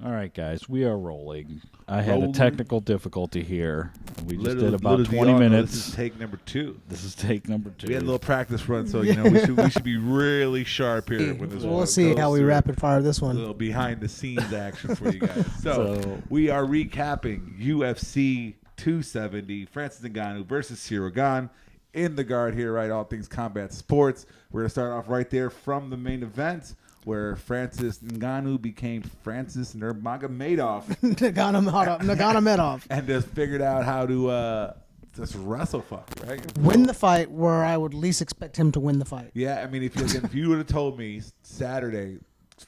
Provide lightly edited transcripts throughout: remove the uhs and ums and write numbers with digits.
All right, guys, we are rolling. I had a technical difficulty here. We just did about 20 minutes. This is take number 2. This is take number 2. We had a little practice run, so we should be really sharp here. When this we'll see how we rapid fire this one. A little behind the scenes action for you guys. So we are recapping UFC 270, Francis Ngannou versus Cyril Gane. In the guard here, right? All things combat sports. We're gonna start off right there from the main event, where Francis Ngannou became Francis Nurmagomedov. Nurmagomedov. And just figured out how to just wrestle fuck, right? Win the fight where I would least expect him to win the fight. Yeah, I mean, if you would have told me Saturday,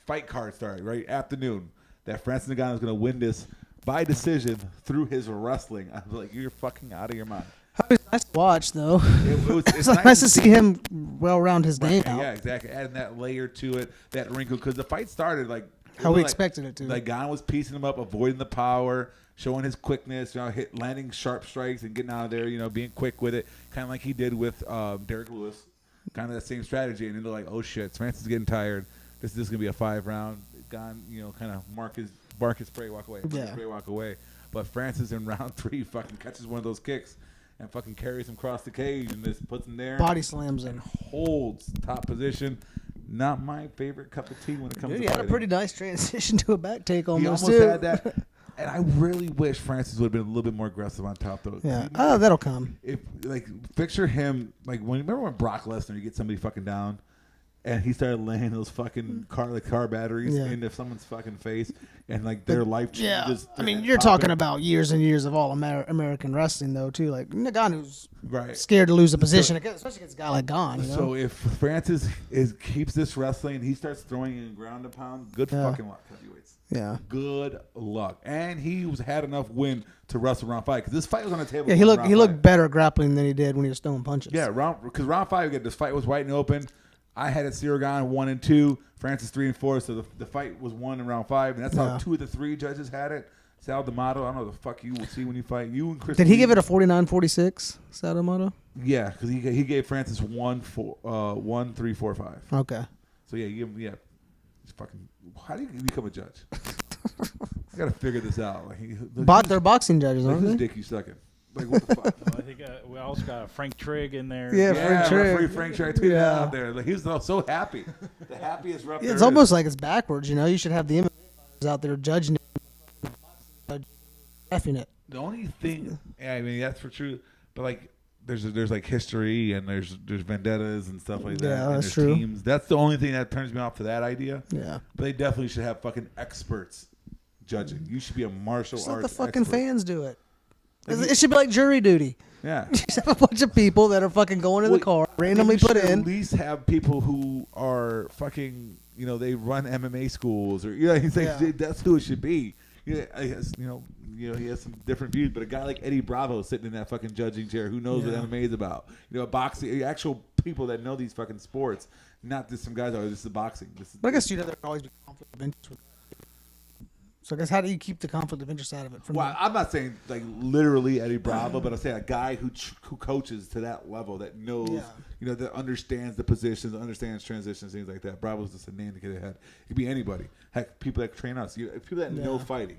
fight card started, right, afternoon, that Francis Ngannou was going to win this by decision through his wrestling, I was like, you're fucking out of your mind. It's nice to watch, though. It's nice to see him well round his game out. Yeah, exactly. Adding that layer to it, that wrinkle, because the fight started like how we expected it to. Like Gane was piecing him up, avoiding the power, showing his quickness, landing sharp strikes and getting out of there, being quick with it, kind of like he did with Derek Lewis. Kind of that same strategy, and then they're like, oh shit, Francis is getting tired. This is gonna be a 5-round. Gane, kind of mark his prey, walk away. Walk away. But Francis in round 3 fucking catches one of those kicks and fucking carries him across the cage and just puts him there. Body slams him. Holds top position. Not my favorite cup of tea when it comes to fighting. He had a pretty nice transition to a back take almost. He almost had that. And I really wish Francis would have been a little bit more aggressive on top, though. Yeah. That'll come. Picture him, remember when Brock Lesnar, you get somebody fucking down, and he started laying those fucking car batteries into someone's fucking face, and their life changes. I mean, you're talking about years and years of all American wrestling, though, too. Like Ngannou's scared to lose a position, especially against a guy like Gane. So if Francis keeps this wrestling, he starts throwing in ground and pound. Good fucking luck, heavyweights. Yeah. Good luck. And he had enough win to wrestle round 5, because this fight was on the table. Yeah, he looked better grappling than he did when he was throwing punches. Yeah, because round 5 again, this fight was wide and open. I had it Cyril Gane 1 and 2, Francis 3 and 4. So the fight was won in round 5, and that's how 2 of the 3 judges had it. Sal D'Amato, I don't know the fuck you will see when you fight. You and Chris. Did he give it a 49-46? Sal D'Amato? Yeah, because he gave Francis 1, 3, 4, 5. Okay. So yeah, you give him fucking. How do you become a judge? I gotta figure this out. They're boxing judges, aren't they? Whose dick you sucking? What the fuck? I think we also got Frank Trigg in there. Yeah, Frank Trigg. Frank Trigg tweeted out there. He was so happy. The happiest rep there it's almost like it's backwards, You should have the MMA out there judging it, it. The only thing, I mean, that's for true, but there's history and there's vendettas and stuff like that. Yeah, and that's true. Teams. That's the only thing that turns me off to that idea. Yeah. But they definitely should have fucking experts judging. You should be a martial arts let the fucking expert. fans do it. It should be like jury duty. Yeah. You just have a bunch of people that are fucking going in the car, randomly put in. At least have people who are fucking, they run MMA schools, or that's who it should be. He has some different views, but a guy like Eddie Bravo sitting in that fucking judging chair, who knows what MMA is about? Boxing, actual people that know these fucking sports, not just some guys. This is boxing. But I guess there could always be conflict of interest with. So I guess how do you keep the conflict of interest out of it? I'm not saying literally Eddie Bravo, but I'm saying a guy who coaches to that level, that knows, that understands the positions, understands transitions, things like that. Bravo's just a name to get ahead. It could be anybody. Heck, people that train us, people that know fighting.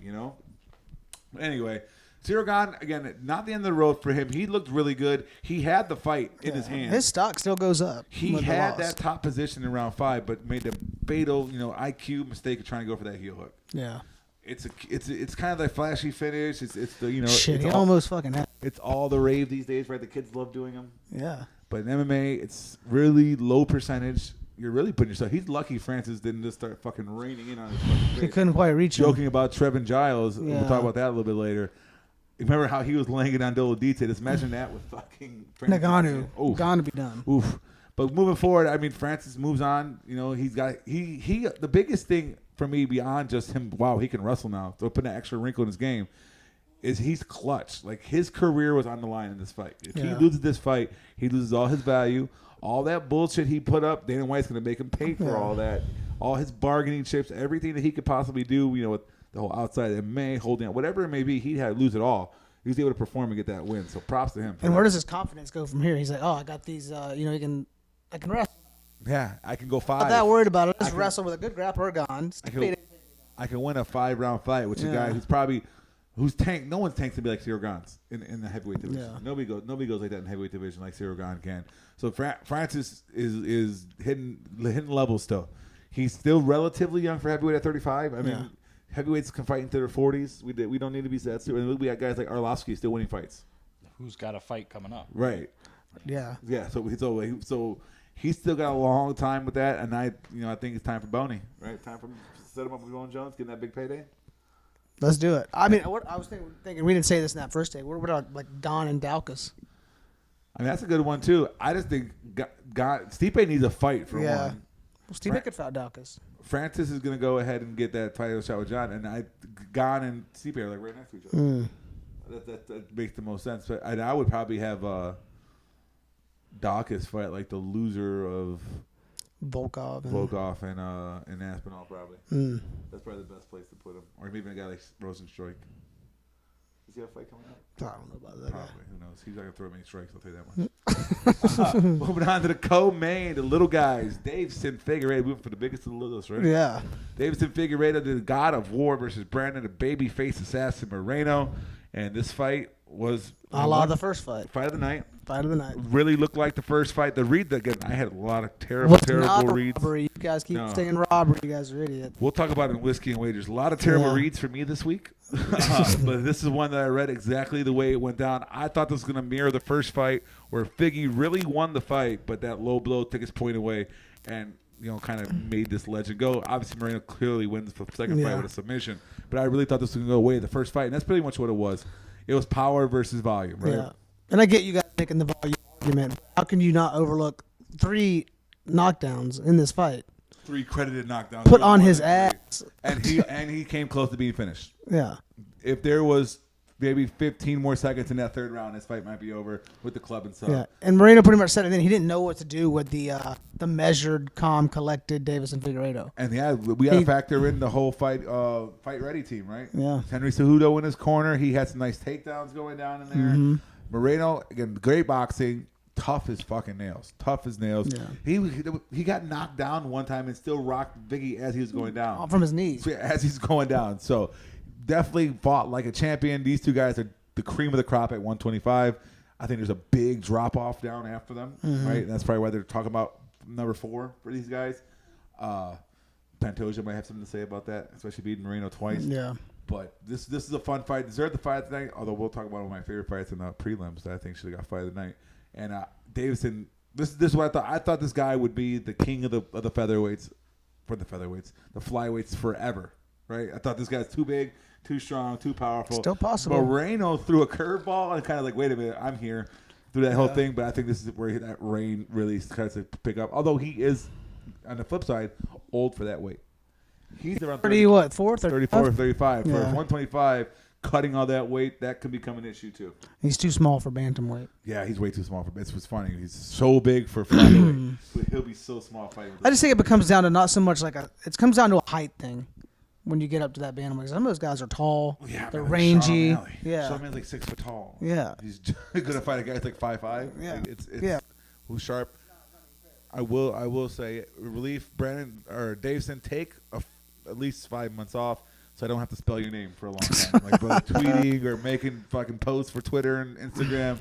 Anyway, Cyril Gane, again, not the end of the road for him. He looked really good. He had the fight in his hands. His stock still goes up. He had that top position in round 5, but made the fatal, IQ mistake of trying to go for that heel hook. Yeah. It's kind of like flashy finish. It's the shit. He almost fucking had. It's all the rave these days, right? The kids love doing them. Yeah. But in MMA, it's really low percentage. You're really putting yourself. He's lucky Francis didn't just start fucking raining in on his fucking face. He couldn't quite reach him. Joking about Trevin Giles. Yeah. We'll talk about that a little bit later. Remember how he was laying it on Dolodite? Just imagine that with fucking Francis. Ngannou. Gone to be done. Oof. But moving forward, I mean, Francis moves on. He's got the biggest thing for me beyond just him, wow, he can wrestle now. So putting an extra wrinkle in his game is he's clutch. His career was on the line in this fight. If he loses this fight, he loses all his value. All that bullshit he put up, Dana White's going to make him pay for all that. All his bargaining chips, everything that he could possibly do, with the whole outside MMA, holding out, whatever it may be, he had to lose it all. He was able to perform and get that win. So props to him. And where does his confidence go from here? He's like, I got these, I can wrestle. Yeah, I can go 5. Not that worried about it. Just wrestle with a good grappler, Gane. I can win a 5-round fight with a guy who's tanked. No one's tanked to be like Cyril Gane in the heavyweight division. Yeah. Nobody goes like that in the heavyweight division like Cyril Gane can. So Francis is hitting levels still. He's still relatively young for heavyweight at 35. I mean, heavyweights can fight into their 40s. We don't need to be that. And we got guys like Arlovsky still winning fights. Who's got a fight coming up? Right. Yeah. Yeah. So he's still got a long time with that, and I think it's time for Boney. Right. Time for him to set him up with Roland Jones, getting that big payday. Let's do it. I mean, what I was thinking, we didn't say this in that first day. What about like Don and Daukaus? I mean, that's a good one too. I just think Stipe needs a fight for one. Well, Stipe could fight Daukaus. Francis is going to go ahead and get that title shot with John, and Gane and Stipe are like right next to each other. That makes the most sense. But I would probably have Daukaus fight like the loser of Volkov and Aspinall probably. That's probably the best place to put him. Or maybe a guy like Rosenstruik. Does he have a fight coming up? I don't know about that. Probably. Who knows? He's not going to throw many strikes, I'll tell you that much. Moving on to the co-main, the little guys. Deiveson Figueiredo. We went for the biggest of the littles, right? Yeah. Deiveson Figueiredo, the God of War versus Brandon, the babyface assassin Moreno. And this fight was the first fight. Fight of the night. Fight of the night. Really looked like the first fight. The read, again, I had a lot of terrible reads. Robbery. You guys keep saying robbery. You guys are idiots. We'll talk about it in Whiskey and Wagers. A lot of terrible reads for me this week. But this is one that I read exactly the way it went down. I thought this was going to mirror the first fight where Figgy really won the fight, but that low blow took his point away and kind of made this legend go. Obviously, Moreno clearly wins the second fight with a submission. But I really thought this was going to go away the first fight, and that's pretty much what it was. It was power versus volume, right? Yeah. And I get you guys making the volume argument. How can you not overlook 3 knockdowns in this fight? 3 credited knockdowns. Put on his ass. And he came close to being finished. Yeah. If there was maybe 15 more seconds in that third round, this fight might be over with the club and stuff. Yeah. And Moreno pretty much said it then. He didn't know what to do with the measured, calm, collected Deiveson Figueiredo. And we got to factor in the whole fight ready team, right? Yeah. Henry Cejudo in his corner. He had some nice takedowns going down in there. Mm-hmm. Moreno, again, great boxing. Tough as fucking nails. Tough as nails. Yeah. He got knocked down one time and still rocked Biggie as he was going down. From his knees. As he's going down. So definitely fought like a champion. These 2 guys are the cream of the crop at 125. I think there's a big drop-off down after them, right? And that's probably why they're talking about number 4 for these guys. Pantoja might have something to say about that, especially beating Moreno twice. Yeah. But this is a fun fight. Deserved the fight tonight, although we'll talk about one of my favorite fights in the prelims that I think should have got fight of the night. And Deiveson, this is what I thought. I thought this guy would be the king of the featherweights, the flyweights forever, right? I thought this guy's too big, too strong, too powerful. Still possible. But Moreno threw a curveball and kind of like, wait a minute, I'm here through that whole thing. But I think this is where that reign really starts to pick up. Although he is, on the flip side, old for that weight. He's around 34, 35? 35. For 125, cutting all that weight, that could become an issue too. He's too small for bantamweight. Yeah, he's way too small for. It's what's funny. He's so big for flyweight, but he'll be so small fighting. I just think it comes down to not so much like it comes down to a height thing when you get up to that bantamweight. Some of those guys are tall. Yeah, they're rangy. Sean Man's like 6 foot tall. Yeah, he's gonna fight a guy that's like 5'5". Yeah, it's who's sharp. I will say relief. Brandon or Deiveson, take at least 5 months off, so I don't have to spell your name for a long time. Like tweeting or making fucking posts for Twitter and Instagram.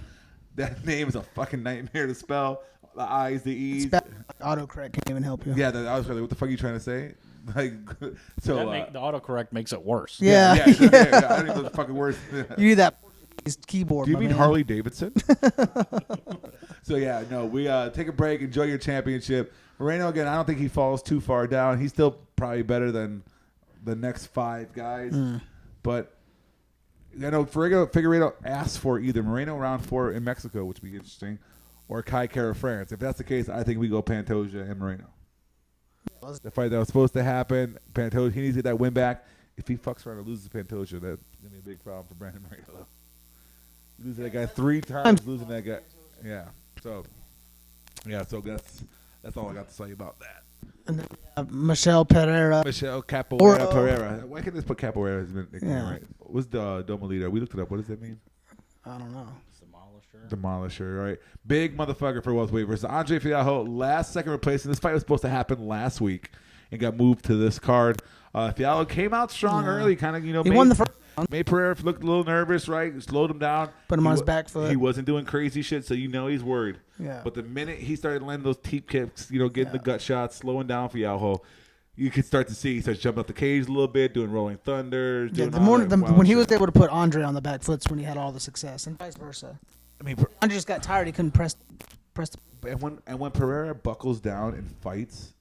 That name is a fucking nightmare to spell. The I's, the E's. Autocorrect can't even help you. Yeah, I was like, what the fuck are you trying to say? Like, so the autocorrect makes it worse. Yeah. I don't even know the fucking words. You need that keyboard. Do you mean Harley Davidson? So yeah, no, we take a break, enjoy your championship. Moreno, again, I don't think he falls too far down. He's still probably better than the next 5 guys. But Figueiredo asked for either Moreno round 4 in Mexico, which would be interesting, or Kai Kara France. If that's the case, I think we go Pantoja and Moreno. The fight that was supposed to happen, Pantoja, he needs to get that win back. If he fucks around and loses Pantoja, that's going to be a big problem for Brandon Moreno. Losing that guy 3 times, losing that guy. Yeah. So that's all I got to say about that. And then Michelle Pereira. Pereira. Why can't they just put Capoeira as his nickname, right? What's the Domalita? We looked it up. What does that mean? I don't know. Demolisher, right? Big motherfucker for welterweight versus Andre Fialho. Last second replacement. This fight was supposed to happen last week and got moved to this card. Fialho came out strong early, kind of, he won the first round. Made Pereira look a little nervous, right? Slowed him down. Put him on his back foot. He wasn't doing crazy shit, so he's worried. Yeah. But the minute he started landing those teep kicks, getting the gut shots, slowing down Fialho, you could start to see he starts jumping up the cage a little bit, doing rolling thunders. Yeah, Doing when he was able to put Andre on the back foot's when he had all the success, and vice versa. I mean, Andre just got tired. He couldn't press. And when Pereira buckles down and fights,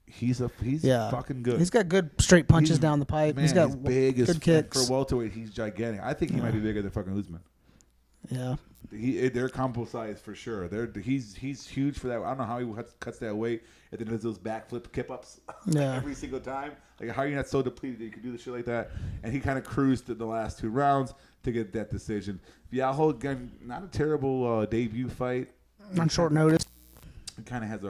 he's fucking good. He's got good straight punches down the pipe. Man, he's got big good kicks. For welterweight. He's gigantic. I think he might be bigger than fucking Usman. Yeah. They're combo size for sure. He's huge for that. I don't know how he cuts that weight and then does those backflip kip ups every single time. Like, how are you not so depleted that you can do the shit like that? And he kind of cruised to the last 2 rounds to get that decision. Fialho, again, not a terrible debut fight. On short notice. He kind of has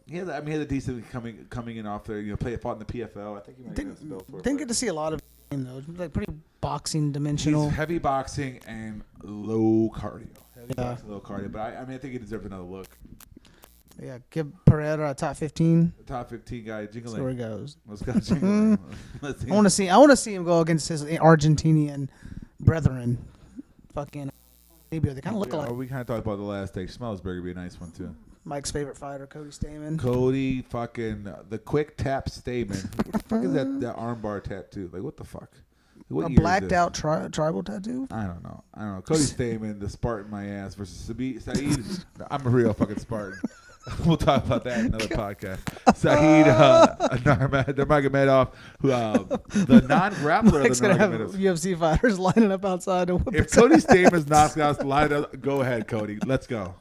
he has a decent coming in off there. Fought in the PFL. I think he might get a spell for it. Didn't get to see a lot of him though. Like pretty boxing dimensional. He's heavy boxing and low cardio. Boxing, low cardio. But I think he deserves another look. Yeah, give Pereira a top 15. The top 15 guy, Jingling. There he goes. Let's go, Jingling. I want to see him go against his Argentinian brethren. Fucking maybe they kind of look alike. We kind of talked about the last day. Schmelzberger would be a nice one too. Mike's favorite fighter, Cody Stummen. Cody, fucking the quick tap Stummen. What the fuck is that armbar tattoo? Like, what the fuck? What a year blacked out tribal tattoo? I don't know. Cody Stummen, the Spartan my ass versus Saeed. I'm a real fucking Spartan. We'll talk about that in another podcast. Saeed Nurmagomedov, who the non-grappler Mike's of the gonna have Nurmagomedov. UFC fighters lining up outside. If Cody Stamens knocks out, line it up. Go ahead, Cody. Let's go.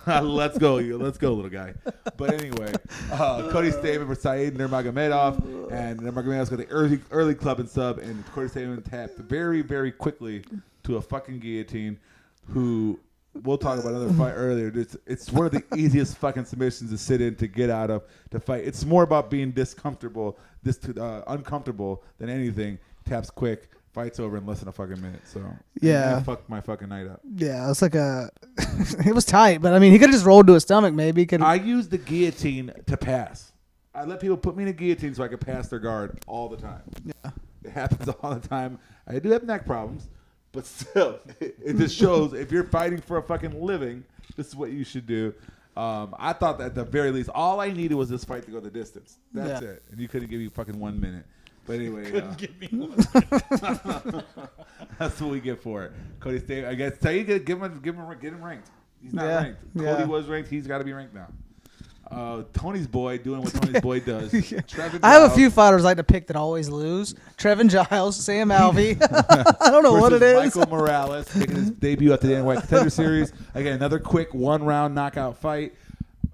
Let's go, little guy. But anyway, Cody Stamens for Saeed Nurmagomedov, and Nurmagomedov's got the early club and sub, and Cody Stamens tapped very, very quickly to a fucking guillotine. Who we'll talk about another fight earlier. It's one of the easiest fucking submissions to sit in to get out of to fight. It's more about being uncomfortable than anything. Taps quick. Fight's over in less than a fucking minute. So yeah, fuck my fucking night up. Yeah, it's like it was tight, but I mean, he could have just rolled to his stomach. Maybe I used the guillotine to pass. I let people put me in a guillotine so I could pass their guard all the time. Yeah, it happens all the time. I do have neck problems, but still, it just shows if you're fighting for a fucking living, this is what you should do. I thought that at the very least, all I needed was this fight to go the distance. That's it, and you couldn't give me fucking 1 minute. But anyway, give me one. That's what we get for it. Cody Stamens, I guess. Tell you get him ranked. He's not ranked. Cody was ranked. He's got to be ranked now. Tony's boy doing what Tony's boy does. I have a few fighters I like to pick that always lose. Trevin Giles, Sam Alvey. I don't know what it is. Michael Morales making his debut at the NY Contender Series. Again, another quick 1-round knockout fight.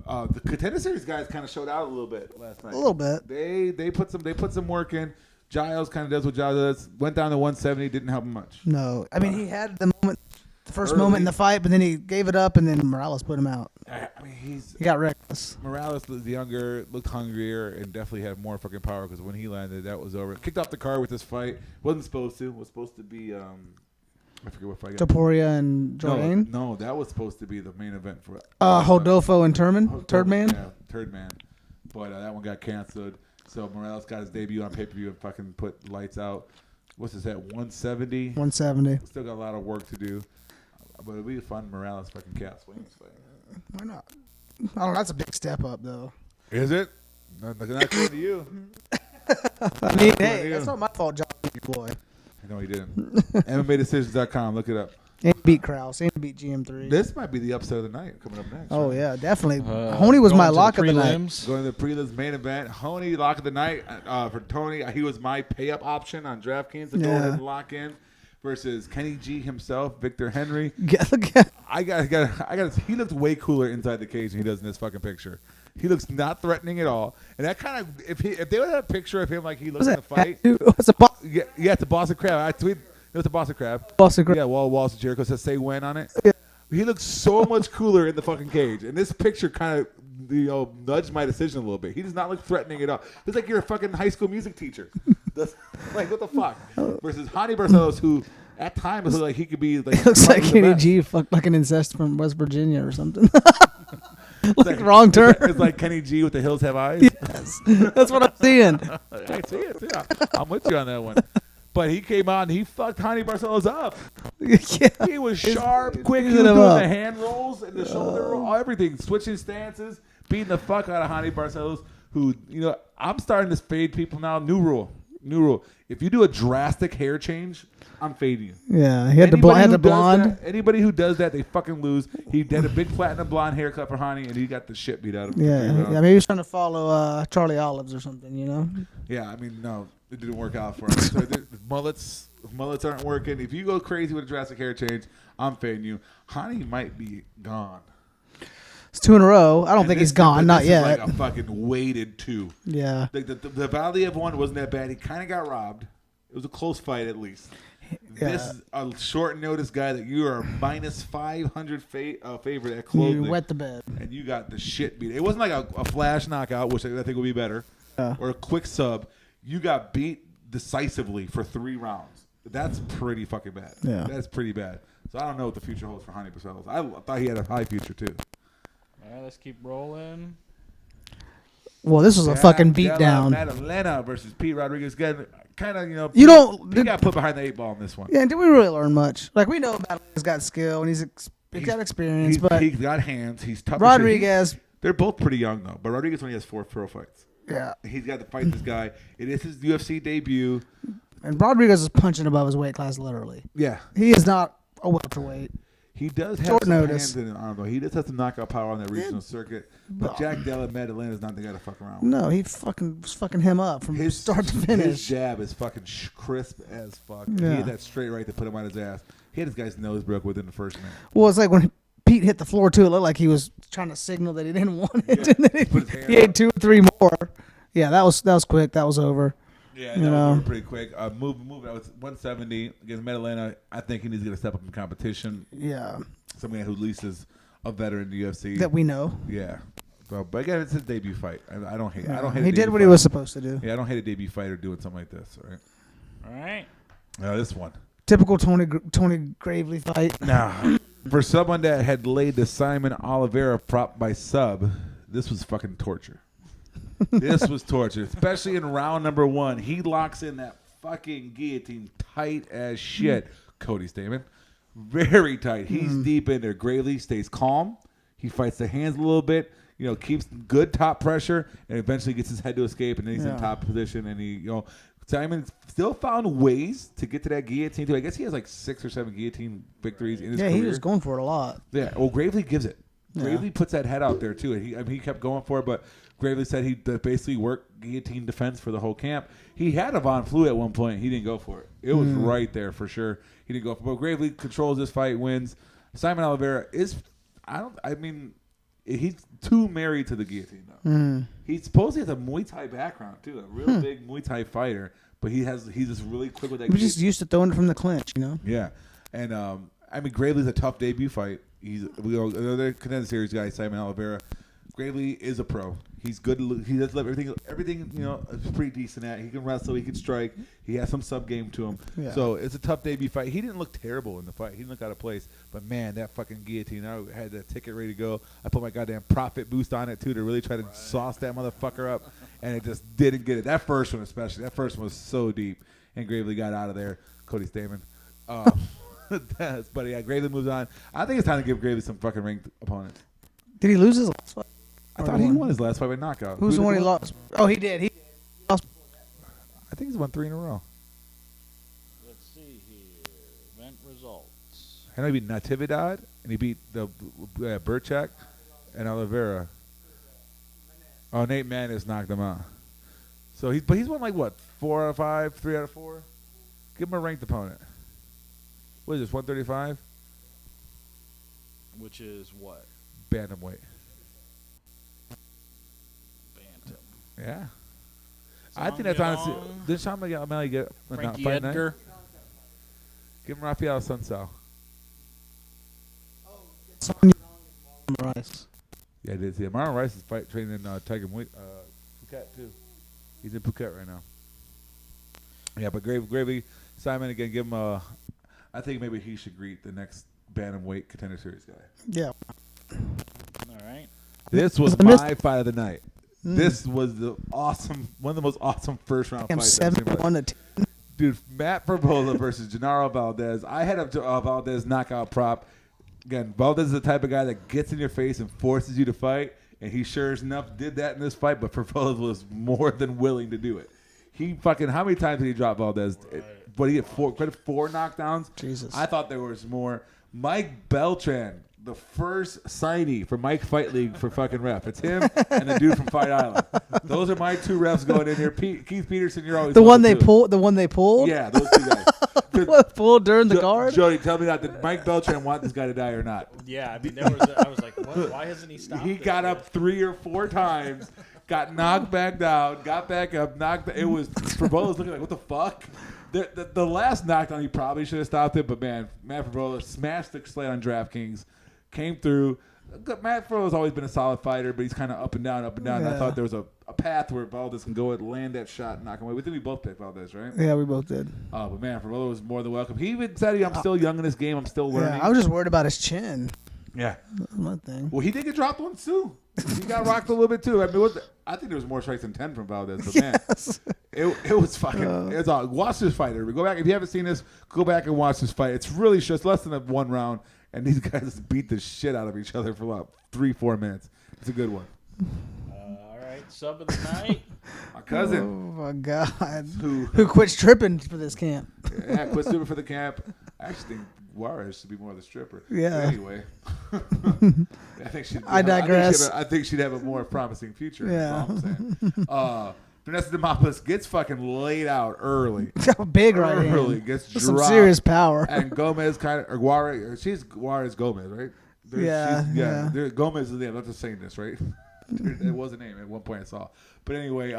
The Contender Series guys kind of showed out a little bit last night. A little bit. They put some work in. Giles kind of does what Giles does. Went down to 170, didn't help him much. No, I mean he had the first moment in the fight, but then he gave it up, and then Morales put him out. I mean he got reckless. Morales was younger, looked hungrier, and definitely had more fucking power because when he landed, that was over. Kicked off the card with this fight. Wasn't supposed to. Was supposed to be. I forget what fight. Topuria and Jordan? No, that was supposed to be the main event for Hodolfo and Turman? Turdman? Yeah, Turdman. But that one got canceled. So Morales got his debut on pay-per-view and fucking put lights out. What's this at, 170? 170. Still got a lot of work to do. But it'll be a fun Morales fucking Cat Swings fight. Why not? Oh, that's a big step up, though. Is it? Not going to you. I mean, hey, that's not my fault, John, boy. No, he didn't. MMADecisions.com. Look it up. And beat Krause. And beat GM3. This might be the upset of the night coming up next. Oh, right? Yeah, definitely. Honey was my lock of the night. Going to the prelims main event. Honey, lock of the night for Tony. He was my pay-up option on DraftKings to go ahead and lock in versus Kenny G himself, Victor Henry. I got. He looked way cooler inside the cage than he does in this fucking picture. He looks not threatening at all. And that kind of, if they would have a picture of him like he looks in the fight. Yeah, it's a Boston Crab. I tweeted, it was a Boston Crab. Boston Crab. Yeah, Walls of Jericho says say when on it. Yeah. He looks so much cooler in the fucking cage. And this picture kind of, nudged my decision a little bit. He does not look threatening at all. It's like you're a fucking high school music teacher. Like, what the fuck? Versus Hani Barcelos, who at times looks like he could be like. Looks like Kenny G fucked like an incest from West Virginia or something. Like wrong turn. It's like Kenny G with the Hills Have Eyes. Yes. is. That's what I'm seeing. I see it. Yeah, I'm with you on that one. But he came out and he fucked Honey Barcelos up. Yeah. He was sharp, quick. He was doing the hand rolls and the shoulder roll, everything, switching stances, beating the fuck out of Honey Barcelos. Who, I'm starting to fade people now. New rule. If you do a drastic hair change, I'm fading you. Yeah, he had the blonde. Anybody who does that, they fucking lose. He did a big platinum blonde haircut for Honey, and he got the shit beat out of him. Yeah, maybe he was trying to follow Charlie Olives or something, Yeah, I mean, no, it didn't work out for him. So mullets aren't working. If you go crazy with a drastic hair change, I'm fading you. Honey might be gone. It's 2 in a row. I don't think he's gone. Not yet. Is like a fucking weighted 2. Yeah. The Valdez one wasn't that bad. He kind of got robbed. It was a close fight at least. Yeah. This is a short notice guy that you are minus 500 favorite at clothing. You wet the bed. And you got the shit beat. It wasn't like a flash knockout, which I think would be better, or a quick sub. You got beat decisively for 3 rounds. That's pretty fucking bad. Yeah. That's pretty bad. So I don't know what the future holds for Honey Barcelos. I thought he had a high future too. All right, let's keep rolling. Well, this was a fucking beatdown. Madalena versus Pete Rodriguez. Kind of, he got put behind the 8 ball in this one. Yeah, did we really learn much? Like, we know Madalena's got skill and he's got experience, but he's got hands. He's tough. Rodriguez. They're both pretty young though, but Rodriguez only has 4 pro fights. Yeah, he's got to fight this guy. It is his UFC debut, and Rodriguez is punching above his weight class, literally. Yeah, he is not a welterweight. He does have short some notice. hands in it. I don't know. He does have some knockout power on that regional circuit. But Jack Della Madalena is not the guy to fuck around with. No, he was fucking him up from start to finish. His jab is fucking crisp as fuck. Yeah. He had that straight right to put him on his ass. He had his guy's nose broke within the first minute. Well, it's like when Pete hit the floor too. It looked like he was trying to signal that he didn't want it. Yeah. And then he ate 2 or 3 more. Yeah, that was quick. That was over. Yeah, that was over pretty quick. Moving out with 170 against Madalena. I think he needs to get a step up in competition. Yeah. Somebody who at least is a veteran in the UFC. That we know. Yeah. So, but again, it's his debut fight. I don't hate it. I don't hate He did what he was supposed to do. Yeah, I don't hate a debut fighter doing something like this. All right. This one. Typical Tony Gravely fight. Now, for someone that had laid the Simon Oliveira prop by sub, this was fucking torture. This was torture, especially in round number 1. He locks in that fucking guillotine tight as shit. Cody Stummen. Very tight. He's deep in there. Gravely stays calm. He fights the hands a little bit. Keeps good top pressure, and eventually gets his head to escape, and then he's in top position. And Simon still found ways to get to that guillotine too. I guess he has like 6 or 7 guillotine victories in his career. Yeah, he was going for it a lot. Yeah. Well, Gravely gives it. Gravely puts that head out there too. And he kept going for it, but Gravely said he basically worked guillotine defense for the whole camp. He had a Von Flue at one point. He didn't go for it. It was right there for sure. He didn't go for it. But Gravely controls this fight, wins. Simon Oliveira is, he's too married to the guillotine though. He supposedly has a Muay Thai background too, a real big Muay Thai fighter. But he's just really quick with that. He's just used to throwing it from the clinch, Yeah, and Gravely's a tough debut fight. He's another contender series guy, Simon Oliveira. Gravely is a pro. He's good. He does everything. Everything is pretty decent at. He can wrestle. He can strike. He has some sub game to him. Yeah. So it's a tough debut fight. He didn't look terrible in the fight. He didn't look out of place. But man, that fucking guillotine! I had that ticket ready to go. I put my goddamn profit boost on it too to really try to sauce that motherfucker up, and it just didn't get it. That first one especially. That first one was so deep, and Gravely got out of there. Cody Stummen. But yeah, Gravely moves on. I think it's time to give Gravely some fucking ranked opponents. Did he lose his last fight? I thought he won his last fight by knockout. Who's the one he lost? Oh, he did. He lost. I think he's won 3 in a row. Let's see here. Event results. I know he beat Natividad, and he beat the Burchak and Oliveira. Oh, Nate Maness knocked him out. So he's won like what, 4 out of 5, 3 out of 4. Give him a ranked opponent. What is this, 135? Which is what? Bantamweight. Bantam. Yeah. I think that's honestly. This time O'Malley get Frankie fight Edgar. Night. Give him Rafael Sunsao. Rice. Yeah, it is. Yeah, Marlon Rice is training in Tiger Phuket too. He's in Phuket right now. Yeah, but Gravely, Simon again. Give him a. I think maybe he should greet the next Bantamweight Contender Series guy. Yeah. All right. This was my fight of the night. This was one of the most awesome first round fights. 7-1 to 10. Dude, Matt Frevola versus Genaro Valdez. I had a Valdez knockout prop. Again, Valdez is the type of guy that gets in your face and forces you to fight, and he sure enough did that in this fight, but Frevola was more than willing to do it. He fucking, how many times did he drop Valdez? But he had four knockdowns. Jesus. I thought there was more. Mike Beltran, the first signee for Mike Fight League for fucking ref. It's him and the dude from Fight Island. Those are my two refs going in here. Keith Peterson, you're always the one they pulled. The one they pulled. Yeah, those two guys. What, pulled during the guard? Jody, tell me that. Did Mike Beltran want this guy to die or not? Yeah, I mean, I was like, what? Why hasn't he stopped? He got up 3 or 4 times, got knocked back down, got back up, knocked. It was Frevola's looking like, what the fuck? The last knockdown, he probably should have stopped it, but man, Matt Frevola smashed the slate on DraftKings, came through. Matt Frevola's always been a solid fighter, but he's kind of up and down, up and down. Yeah. And I thought there was a path where Valdez can go and land that shot and knock him away. We think we both picked Valdez, right? Yeah, we both did. But man, Frevola was more than welcome. He even said, I'm still young in this game. I'm still learning. Yeah, I was just worried about his chin. Yeah. That's my thing. Well, he did get dropped once, too. He got rocked a little bit, too. I mean, I think there was more strikes than 10 from Valdez, but man, it was fucking, it's all. Watch this fight. Go back. If you haven't seen this, go back and watch this fight. It's really just less than a 1 round, and these guys beat the shit out of each other for about 3-4 minutes. It's a good one. All right, sub of the night. My cousin. Oh, my God. Who quit stripping for this camp. Yeah, quit stripping for the camp. I actually think Juarez should be more of the stripper. Yeah. But anyway. I think she'd I digress. I think she'd have a more promising future. Yeah. That's all I'm saying. Vanessa Demopoulos gets fucking laid out early. Big right hand. Early. Gets With dropped. some serious power. And Gomez or Juarez, she's Juarez Gomez, right? Yeah. Gomez is the name. I'm not just saying this, right? It was a name at one point I saw. But anyway,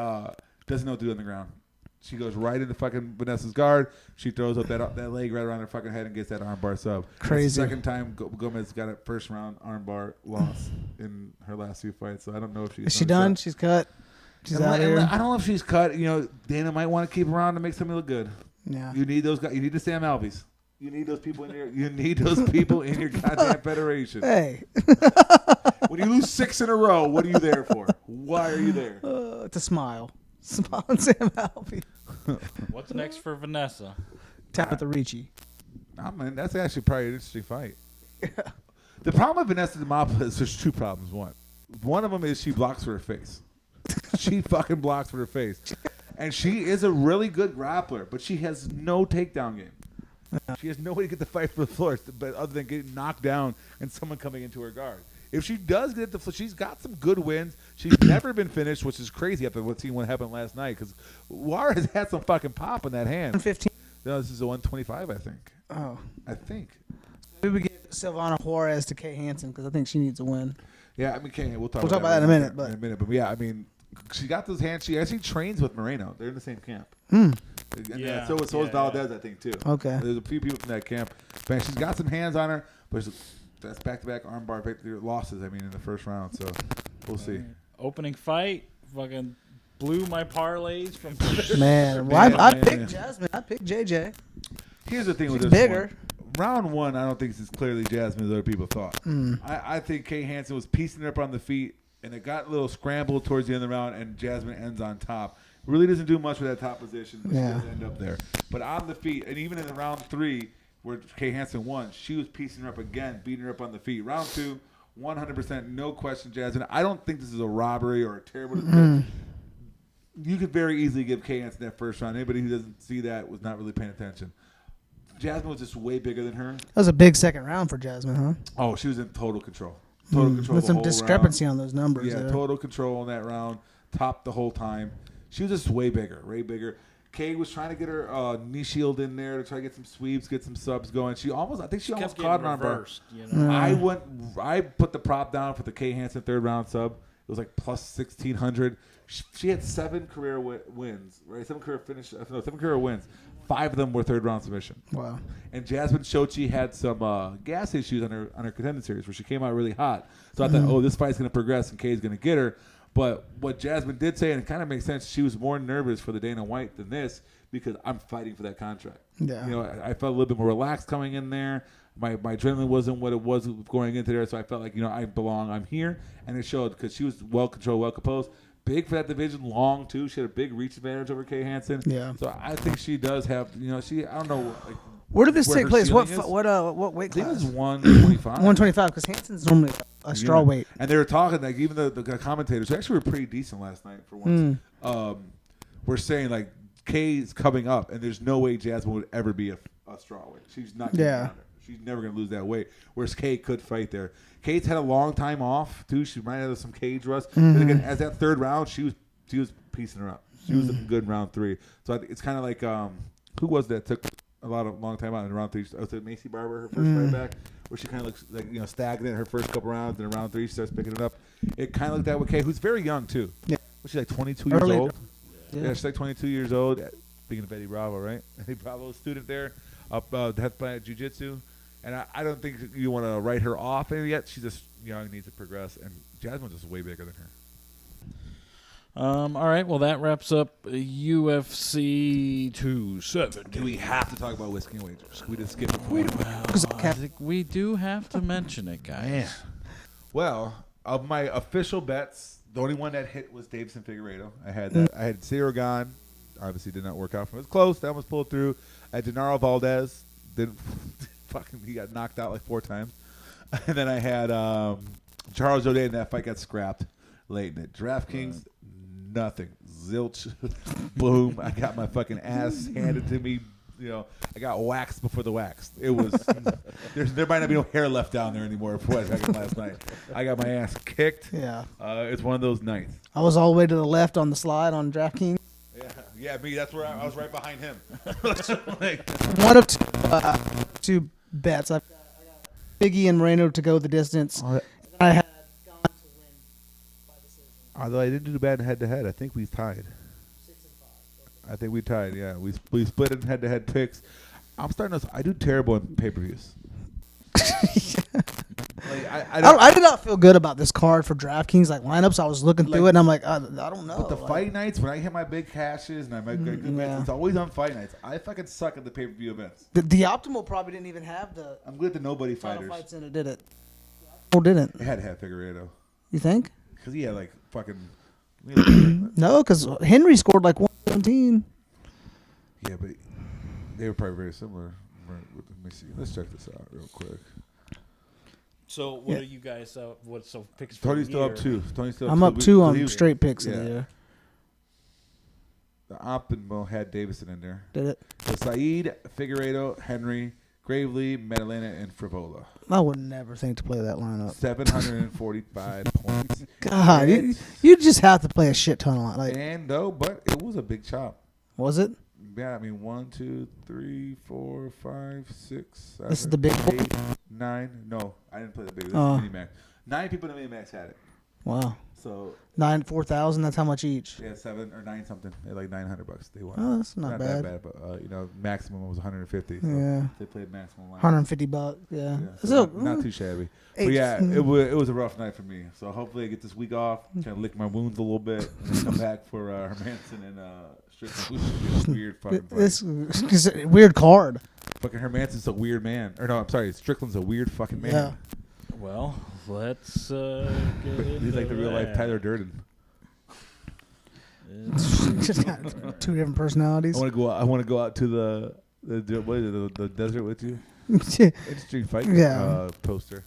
doesn't know what to do on the ground. She goes right into fucking Vanessa's guard. She throws up that leg right around her fucking head and gets that armbar sub. Crazy. It's the second time Gomez got a first round armbar loss in her last 2 fights. So I don't know if she's Is she done? She's cut. She's out here. I don't know if she's cut. You know, Dana might want to keep her around to make something look good. Yeah. You need those guys. You need the Sam Alveys. You need those people in your. You need those people in your goddamn federation. Hey. When you lose 6 in a row, what are you there for? Why are you there? To smile. Smile and Sam Alvey. What's next for Vanessa? Tabitha Ricci. Nah, man, that's actually probably an interesting fight. The problem with Vanessa Demopoulos is there's 2 problems. One of them is she blocks with her face. She fucking blocks with her face. And she is a really good grappler, but she has no takedown game. She has no way to get the fight for the floor, but other than getting knocked down and someone coming into her guard. If she does get the floor, she's got some good wins. She's never been finished, which is crazy after seeing what happened last night. Because Juarez had some fucking pop in that hand. 115. No, this is a 125, I think. Oh. I think. Maybe we get Silvana Juarez to Kay Hansen because I think she needs a win. Yeah, I mean, we'll talk about that in a minute. But yeah, I mean, she got those hands. She actually trains with Moreno. They're in the same camp. Yeah. So is Valdez, I think, too. Okay. There's a few people from that camp. Man, she's got some hands on her, but that's back-to-back armbar losses, I mean, in the first round. So we'll see. Opening fight, fucking blew my parlays from. Man, I picked Jasmine. I picked JJ. Here's the thing with She's this bigger. one. Round 1, I don't think it's as clearly Jasmine as other people thought. I think Kay Hansen was piecing her up on the feet, and it got a little scrambled towards the end of the round, and Jasmine ends on top. Really doesn't do much with that top position, but she does end up there. But on the feet, and even in the round 3, where Kay Hansen won, she was piecing her up again, beating her up on the feet. Round 2, 100%, no question, Jasmine. I don't think this is a robbery or a terrible. You could very easily give Kay Hansen that first round. Anybody who doesn't see that was not really paying attention. Jasmine was just way bigger than her. That was a big second round for Jasmine, huh? Oh, she was in total control. Total control. There's the some whole discrepancy round. on those numbers. Yeah, there. total control in that round. Topped the whole time. She was just way bigger, way bigger. Kay was trying to get her knee shield in there to try to get some sweeps, get some subs going. I think she almost caught an armbar. You know? I put the prop down for the Kay Hansen third round sub. It was like plus 1,600. She had 7 career wins, right? 7 career wins. 5 of them were third round submission. Wow. And Jasmine Shochi had some gas issues on her contender series where she came out really hot. So I thought, this fight's going to progress and Kay's going to get her. But what Jasmine did say, and it kind of makes sense, she was more nervous for the Dana White than this because I'm fighting for that contract. Yeah. You know, I felt a little bit more relaxed coming in there. My adrenaline wasn't what it was going into there, so I felt like, I belong. I'm here. And it showed because she was well-controlled, well-composed. big for that division, long too. She had a big reach advantage over Kay Hansen. Yeah. So I think she does have, I don't know. Like, where did this take her place? ceiling What is. what weight I think it class? was 125. 125, because Hansen's normally a straw weight. And they were talking, like, even the commentators, who actually were pretty decent last night for once, were saying, like, Kay's coming up, and there's no way Jasmine would ever be a straw weight. She's not getting down there. She's never going to lose that weight, whereas Kay could fight there. Kay's had a long time off, too. She might have some cage rust. But again, as that third round, she was piecing her up. She was looking good in round 3. So it's kind of like, who was that took a long time out in round 3? Was it Macy Barber, her first fight back, where she kind of looks like, stagnant her first couple rounds, and in round 3 she starts picking it up. It kind of looked that with Kay, who's very young, too. Yeah. Was she like 22 years old? Yeah, she's like 22 years old. Speaking of Eddie Bravo, right? Eddie Bravo, student there, up Death Planet Jiu-Jitsu. And I don't think you want to write her off yet. She's just young, needs to progress. And Jasmine's just way bigger than her. All right, well, that wraps up UFC 270. Do we have to talk about Whiskey and Wagers? We just skip it. I think we do have to mention it, guys. Man. Well, of my official bets, the only one that hit was Deiveson Figueiredo. I had that. I had Cyril Gane. Obviously did not work out for me. It was close. That almost pulled through. I had Genaro Valdez. He got knocked out like 4 times. And then I had Charles O'Day, and that fight got scrapped late in it. DraftKings, nothing. Zilch. Boom. I got my fucking ass handed to me. I got waxed before the wax. It was there might not be no hair left down there anymore for what happened last night. I got my ass kicked. Yeah. It's one of those nights. I was all the way to the left on the slide on DraftKings. Yeah, me. That's where I was right behind him. One of two bets. I got Biggie and Moreno to go the distance. I had Gane to win by decision. Although I didn't do bad in head-to-head. I think we tied. 6-5. I think we tied, yeah. We split in head-to-head picks. I'm starting to... I do terrible in pay-per-views. I did not feel good about this card for DraftKings. Like lineups, I was looking through it, and I'm like, I don't know. But the fight nights, when I hit my big cashes and I make good bets, it's always on fight nights. I fucking suck at the pay-per-view events. The Optimal probably didn't even have the I'm good at the nobody title fighters. fights in it, did it? Or didn't? It had to have Figueiredo. You think? Because he had like fucking... No, because Henry scored like 117. Yeah, but they were probably very similar. Let me see. Let's check this out real quick. So what are you guys? Picks for Tony's the still year? up 2. Tony's still I'm up 2 on straight picks in the year. The Optimal had Deiveson in there. Did it? So Saeed, Figueiredo, Henry, Gravely, Medellina, and Frivola. I would never think to play that lineup. 745 points. God, you just have to play a shit ton of like. And no, but it was a big chop. Was it? Yeah, I mean 1, 2, 3, 4, 5, 6, 7, This is the big 8, 9. No, I didn't play the big. This is Minimax. 9 people in the Minimax had it. Wow. So 4,000. That's how much each. yeah, 7 or 9 something. They like $900 they won. Oh, that's not bad. that bad, but maximum was 150. So Yeah. they played maximum line. $150. Yeah. So not too shabby. But yeah, it was a rough night for me. So hopefully I get this week off, kind of lick my wounds a little bit, and then come back for Hermanson and Strickland. This weird fucking fight. This is a weird card. Fucking Hermanson's a weird man. Or no, I'm sorry, Strickland's a weird fucking man. Yeah. Well, let's get into He's like the real life that. Tyler Durden. Just got 2 different personalities. I want to go out to the desert with you. Interesting fight. Poster.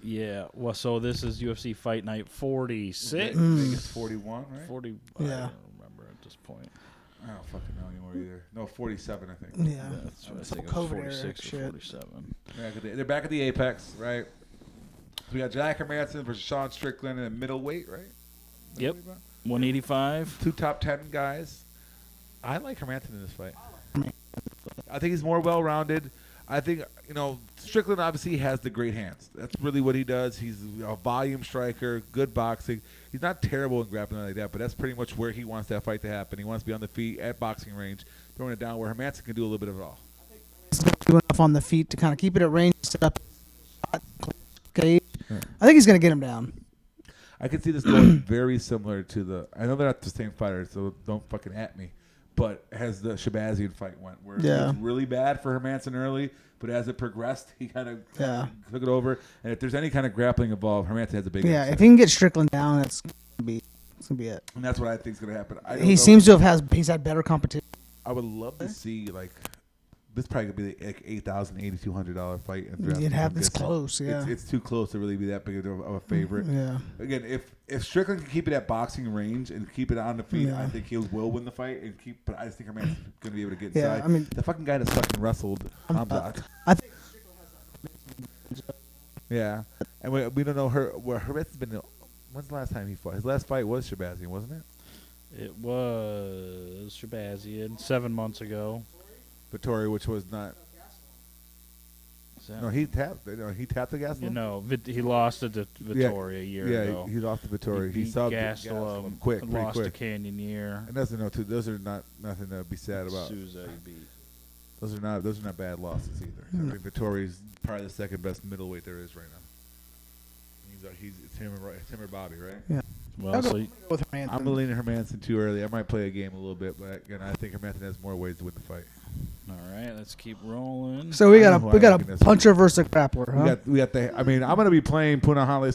Yeah. Well, so this is UFC Fight Night 46. I think it's 41, right? 40. Yeah. I don't remember at this point. I don't fucking know anymore either. No, 47, I think. Yeah. That's what I Some think it was COVID era 46 or shit. 47. They're back at the Apex, right? So we got Jack Hermanson versus Sean Strickland in middleweight, right? Yep. 185. 2 top 10 guys. I like Hermanson in this fight. I think he's more well-rounded. I think, Strickland obviously has the great hands. That's really what he does. He's a volume striker, good boxing. He's not terrible in grappling like that, but that's pretty much where he wants that fight to happen. He wants to be on the feet at boxing range, throwing it down where Hermanson can do a little bit of it all. He's going to do enough on the feet to kind of keep it at range, set up cage. I think he's going to get him down. I can see this going very similar to the... I know they're not the same fighters, so don't fucking at me. But as the Shabazian fight went, where it was really bad for Hermanson early, but as it progressed, he kind of took it over. And if there's any kind of grappling involved, Hermanson has a big... Yeah, if he can get Strickland down, it's going to be... That's gonna be it. And that's what I think is going to happen. He seems to have he's had better competition. I would love to see like this. Probably gonna be like $8,000, $8,200 fight. You'd have this close, yeah. It's too close to really be that big of a favorite. Yeah. Again, if Strickland can keep it at boxing range and keep it on the feet, Yeah. I think he will win the fight and keep. But I just think Herman's gonna be able to get Yeah, inside. I mean, the fucking guy that fucking wrestled Hamzat. I think Yeah, and we don't know her. Where Herman's been. When's the last time he fought? His last fight was Shabazian, wasn't it? It was Shabazian 7 months ago. Vittori, which was not. No, he tapped. He tapped the gas. You know, he lost to Vittori a year ago. Yeah, he lost to Vittori. He He subbed Gastelum, quick, lost quick. to Cannonier. And those are not nothing to be sad about. Souza he beat. Those are not bad losses either. I think Vittori's probably the second best middleweight there is right now. It's him and Bobby, right? Yeah. Well, so with Hermanson. I'm leaning Hermanson too early. I might play a game a little bit, but again, I think Hermanson has more ways to win the fight. all right, let's keep rolling. So we I got know a who I like in puncher this puncher versus a grappler, huh? We got the. I mean, I'm gonna be playing Punahale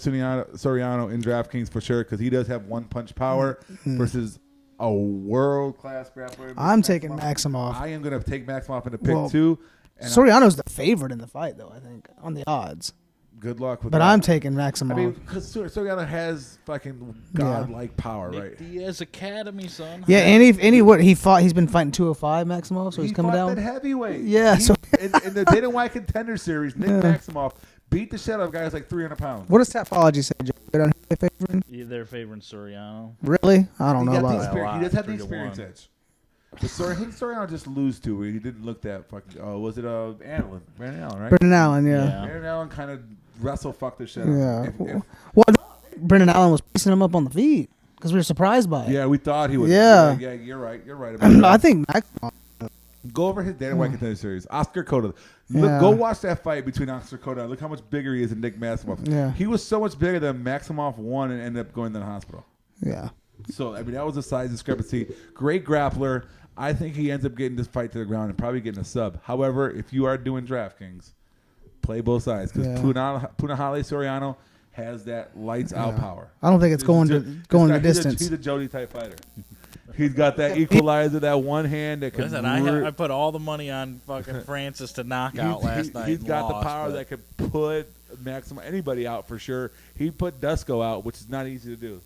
Soriano in DraftKings for sure because he does have one punch power versus a world class grappler. I'm taking Maximoff. I am gonna take Maximoff in the pick Well, two. And Soriano's the favorite in the fight, though. I think on the odds. good luck with But that. I'm taking Maximoff. I mean, because Soriano has fucking godlike power, Nick right? Diaz Academy, son. yeah, he's been fighting 205 Maximoff, so he's coming fought down. that heavyweight. Yeah, so in the Dana White Contender Series, Nick Maximoff beat the shit out of guys like 300 pounds. what does Tapology say? Joe? Good on who they favoring? Yeah, they're favoring Soriano. Really? I don't He know got the about that. experience. He does have the 3-1. experience edge. But who did Soriano just lose to? Where he didn't look that fucking. Oh, was it Brandon Allen, right? Brendan Allen, yeah. Yeah. Brandon Allen kind of wrestle fucked the shit Yeah. out. Well, Brendan Allen was piecing him up on the feet because we were surprised by it. Yeah, we thought he was. Yeah. Yeah, you're right. You're right about that. I think Maximoff. Go over his Dana White Contender Series. Oscar Cota. Yeah. Go watch that fight between Oscar Cota. Look how much bigger he is than Nick Maximoff. Yeah. He was so much bigger than Maximoff won and ended up going to the hospital. Yeah. So, I mean, that was a size discrepancy. Great grappler. I think he ends up getting this fight to the ground and probably getting a sub. However, if you are doing DraftKings, play both sides because Yeah. Punahale Soriano has that lights out power. I don't think it's going the distance. He's a Jody type fighter. He's got that equalizer, that one hand that can. Listen, I put all the money on fucking Francis to knock out last night. He's and got the lost, power but that could put anybody out for sure. He put Dusko out, which is not easy to do.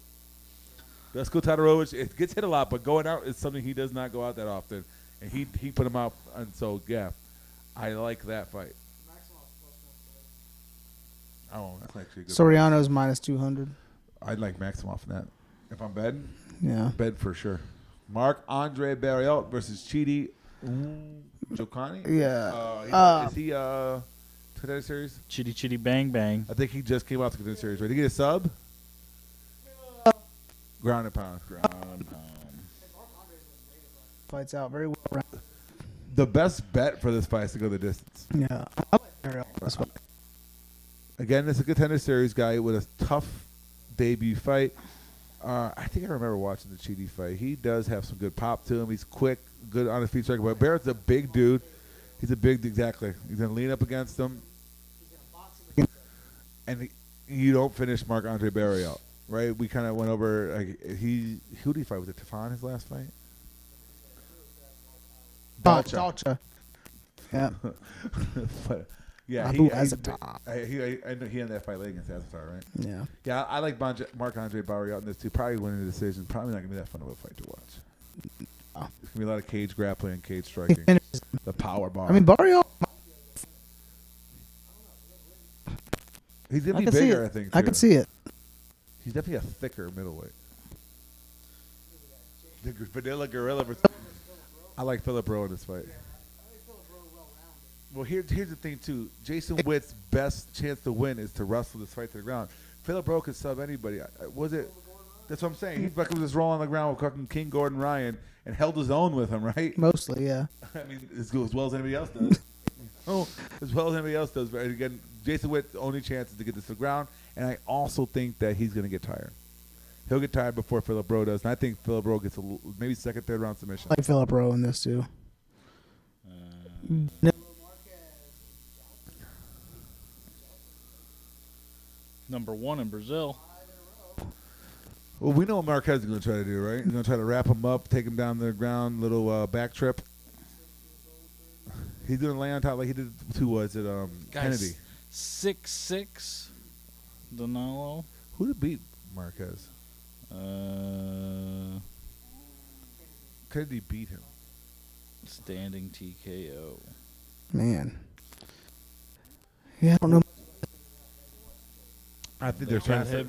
Dusko Todorovic, it gets hit a lot, but going out is something he does not go out that often. And he put him out, and so, yeah, I like that fight. Oh, that's actually a good. Soriano's minus 200. I'd like Maximoff in that. If I'm betting, Yeah. bet for sure. Marc-Andre Barrio versus Chidi Jokani? Yeah. Is he Contender Series? Chitty chitty bang bang. I think he just came out to Contender Series. Right? Did he get a sub? Ground and pound. Fights out very well. The best bet for this fight is to go the distance. Yeah. I like Barrio. That's what- Again, it's a Contender Series guy with a tough debut fight. I think I remember watching the Chidi fight. He does have some good pop to him. He's quick, good on his feet striker. But Barrett's a big dude. He's exactly. He's going to lean up against him. And you don't finish Marc-Andre Barrio, right? We kind of went over, who did he fight? Was it Tefan his last fight? Dalcha. Yeah. But, yeah, Abu Azata. I know he ended that fight late against Azafar, right? Yeah. Yeah, I like Marc-Andre Barrio in this too. Probably winning the decision. Probably not going to be that fun of a fight to watch. It's going to be a lot of cage grappling and cage striking. The power bar. I mean, Barrio. He's going I to be can see bigger, it. I think, I too. can see it. He's definitely a thicker middleweight. The Vanilla Gorilla versus... I like Philip Rowe in this fight. Well, here's the thing, too. Jason Witt's best chance to win is to wrestle this fight to the ground. Philip Rowe could sub anybody. Was it... That's what I'm saying. He fucking was just rolling on the ground with fucking King Gordon Ryan and held his own with him, right? Mostly, yeah. I mean, as well as anybody else does. As well as anybody else does. But again, Jason Witt's only chance is to get this to the ground, and I also think that he's going to get tired. He'll get tired before Philip Rowe does, and I think Philip Rowe gets maybe second, third round submission. I like Philip Rowe in this, too. Number 1 in Brazil. Well, we know what Marquez is going to try to do, right? He's going to try to wrap him up, take him down the ground, little back trip. He's going to lay on top like he did to Kennedy. 6'6", Danilo. Who did beat Marquez? Kennedy beat him. Standing TKO. Man. Yeah, I don't know. I think they're trying to.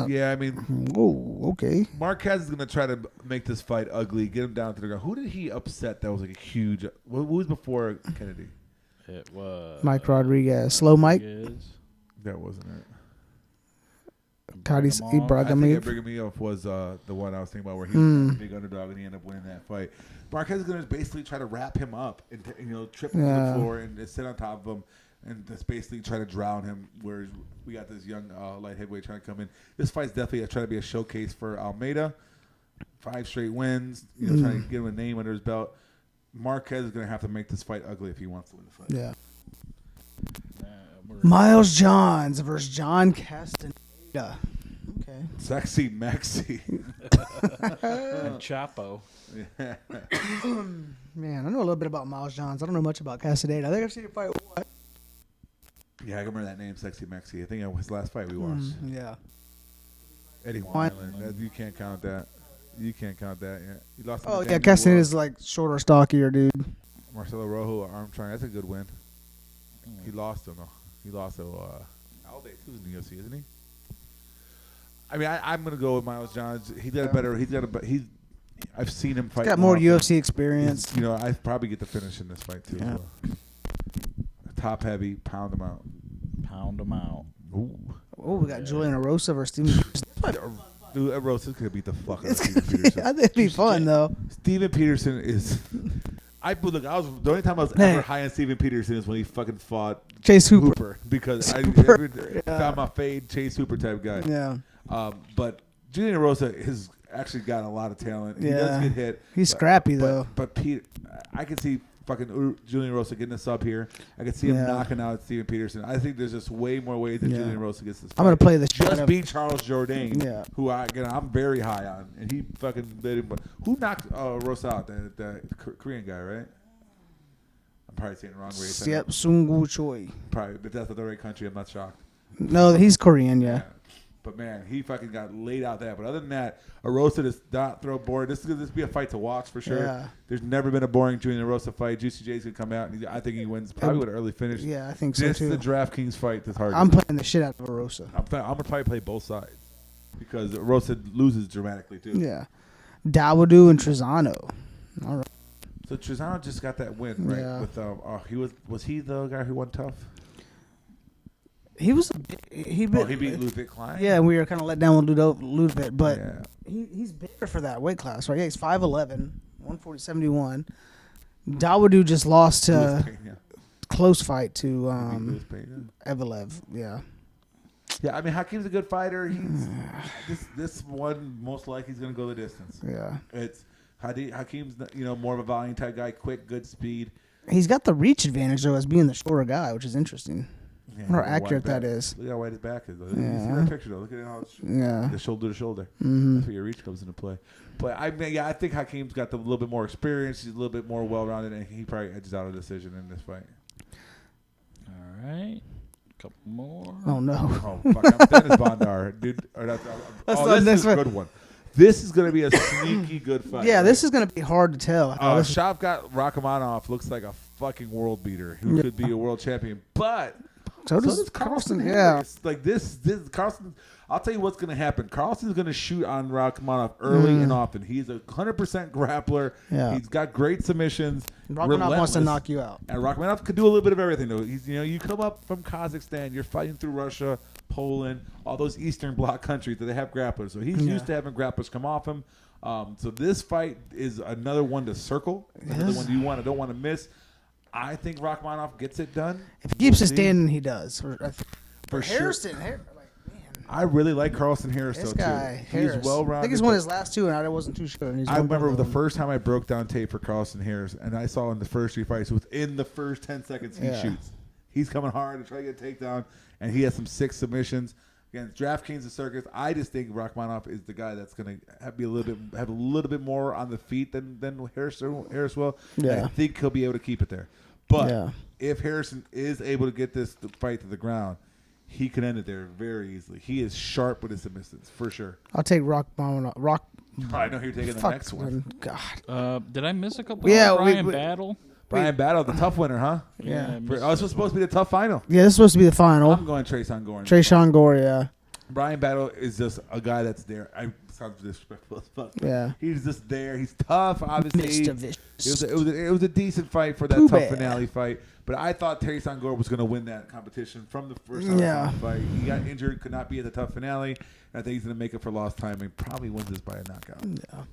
Yeah, I mean. Whoa, okay. Marquez is going to try to make this fight ugly, get him down to the ground. Who did he upset that was like a huge. Who was before Kennedy? It was Mike Rodriguez. Slow Mike. That wasn't it. Cody I think Ibrahimov. Ibrahimov was the one I was thinking about where he was a big underdog and he ended up winning that fight. Marquez is going to basically try to wrap him up and trip him to the floor and just sit on top of him and just basically try to drown him. Whereas we got this young light heavyweight trying to come in. This fight's definitely trying to be a showcase for Almeida. 5 straight wins, trying to get him a name under his belt. Marquez is going to have to make this fight ugly if he wants to win the fight. Yeah. Miles Johns versus John Castaneda. Okay. Sexy Maxi. and Chapo. Yeah. Man, I know a little bit about Miles Johns. I don't know much about Castaneda. I think I've seen him fight. What? Yeah, I remember that name, Sexy Maxi. I think it was his last fight we watched. Yeah. Eddie Wineland. You can't count that. You can't count that. Yeah. He lost. Oh yeah, Castaneda's like shorter, stockier dude. Marcelo Rojo, Armstrong. That's a good win. He lost him though. He lost to Alvey, who's in the UFC, isn't he? I mean, I'm gonna go with Miles Johns. He's got a better. I've seen him fight. He's got more UFC experience. I probably get the finish in this fight too. Yeah. So. Top heavy, pound him out. Ooh. Oh, we got Julian Rosa versus Steven Peterson. Dude, Rosa's gonna beat the fuck out of Steven Peterson. I think it'd be fun though. Steven Peterson is. The only time I was ever high on Steven Peterson is when he fucking fought Chase Hooper. Because I'm a fade Chase Hooper type guy. Yeah. But Julian Rosa has actually got a lot of talent. He does get hit. He's scrappy though. But Pete, I can see fucking Julian Rosa getting a sub here. I can see him knocking out Steven Peterson. I think there's just way more ways that Julian Rosa gets this fight. I'm gonna play this. Just beat Charles Jourdain, who I'm very high on, and he fucking did him. Who knocked Rosa out? The Korean guy, right? I'm probably saying the wrong race. Yep, Sungwoo Choi. Probably, but that's not the right country. I'm not shocked. No, he's Korean, yeah. But man, he fucking got laid out there. But other than that, Rosa does not throw bored. This is going to be a fight to watch for sure. Yeah. There's never been a boring Julian Rosa fight. Juicy J's going to come out, and I think he wins probably with an early finish. Yeah, I think so this too. This is the DraftKings fight that's hard. I'm playing the shit out of Rosa. I'm going to probably play both sides because Rosa loses dramatically too. Yeah. Dawodu and Trezano. All right. So Trezano just got that win, right? Yeah. With was he the guy who won tough? He was he beat Ludwig Klein. Yeah, we were kind of let down with Ludwig, but he's bigger for that weight class, right? Yeah, he's 5'11", 140-71. Dawodu just lost to close fight to Evelev. Yeah. Yeah, I mean Hakeem's a good fighter. He's this one most likely he's going to go the distance. Yeah. It's Hakeem's more of a volume type guy, quick, good speed. He's got the reach advantage though as being the shorter guy, which is interesting. Yeah, how accurate that is. Look how wide his back is. Though. You see that picture though. Look at how it's the shoulder to shoulder. Mm-hmm. That's where your reach comes into play. But I think Hakeem's got a little bit more experience. He's a little bit more well-rounded, and he probably edges out a decision in this fight. All right. Couple more. Oh no. Oh fuck! I'm Dennis Bondar, dude. This is a good one. This is going to be a sneaky good fight. Yeah, this is going to be hard to tell. Shop got Rachmaninoff. Looks like a fucking world beater who could be a world champion, but. So does Carlson. Yeah. Like this Carlson, I'll tell you what's going to happen. Carlson's going to shoot on Rachmaninoff early and often. He's a 100% grappler. Yeah. He's got great submissions. Rachmaninoff wants to knock you out. And Rachmaninoff could do a little bit of everything, though. He's, you come up from Kazakhstan, you're fighting through Russia, Poland, all those Eastern Bloc countries that they have grapplers. So he's used to having grapplers come off him. So this fight is another one to circle. Another one you don't want to miss. I think Rachmaninoff gets it done. If he keeps it standing, he does. For Harrison, sure. I really like Carlson Harris, this though, guy, too. He's well-rounded. I think he's won his last two, and I wasn't too sure. I remember the first time I broke down tape for Carlson Harris, and I saw in the first 3 fights, within the first 10 seconds, he shoots. He's coming hard to try to get a takedown, and he has some sick submissions. Again, DraftKings and Circus. I just think Rachmaninoff is the guy that's going to have a little bit more on the feet than Harris will. Yeah. I think he'll be able to keep it there. But if Harrison is able to get this fight to the ground, he can end it there very easily. He is sharp with his submissions, for sure. I'll take Rachmaninoff. I know you're taking the next one. God. Did I miss a couple? Yeah, Brian Battle. Brian Battle, the tough winner, huh? Yeah. Oh, this was supposed to be the tough final. Yeah, this is supposed to be the final. I'm going Tresean Gore. Tresean Gore, yeah. Brian Battle is just a guy that's there. Sounds disrespectful as fuck. Yeah. He's just there. He's tough, obviously. Mr. Vicious. It was a decent fight for that tough finale fight. But I thought Tresean Gore was going to win that competition from the first fight. He got injured, could not be at the tough finale. And I think he's going to make it for lost time and probably wins this by a knockout. Yeah.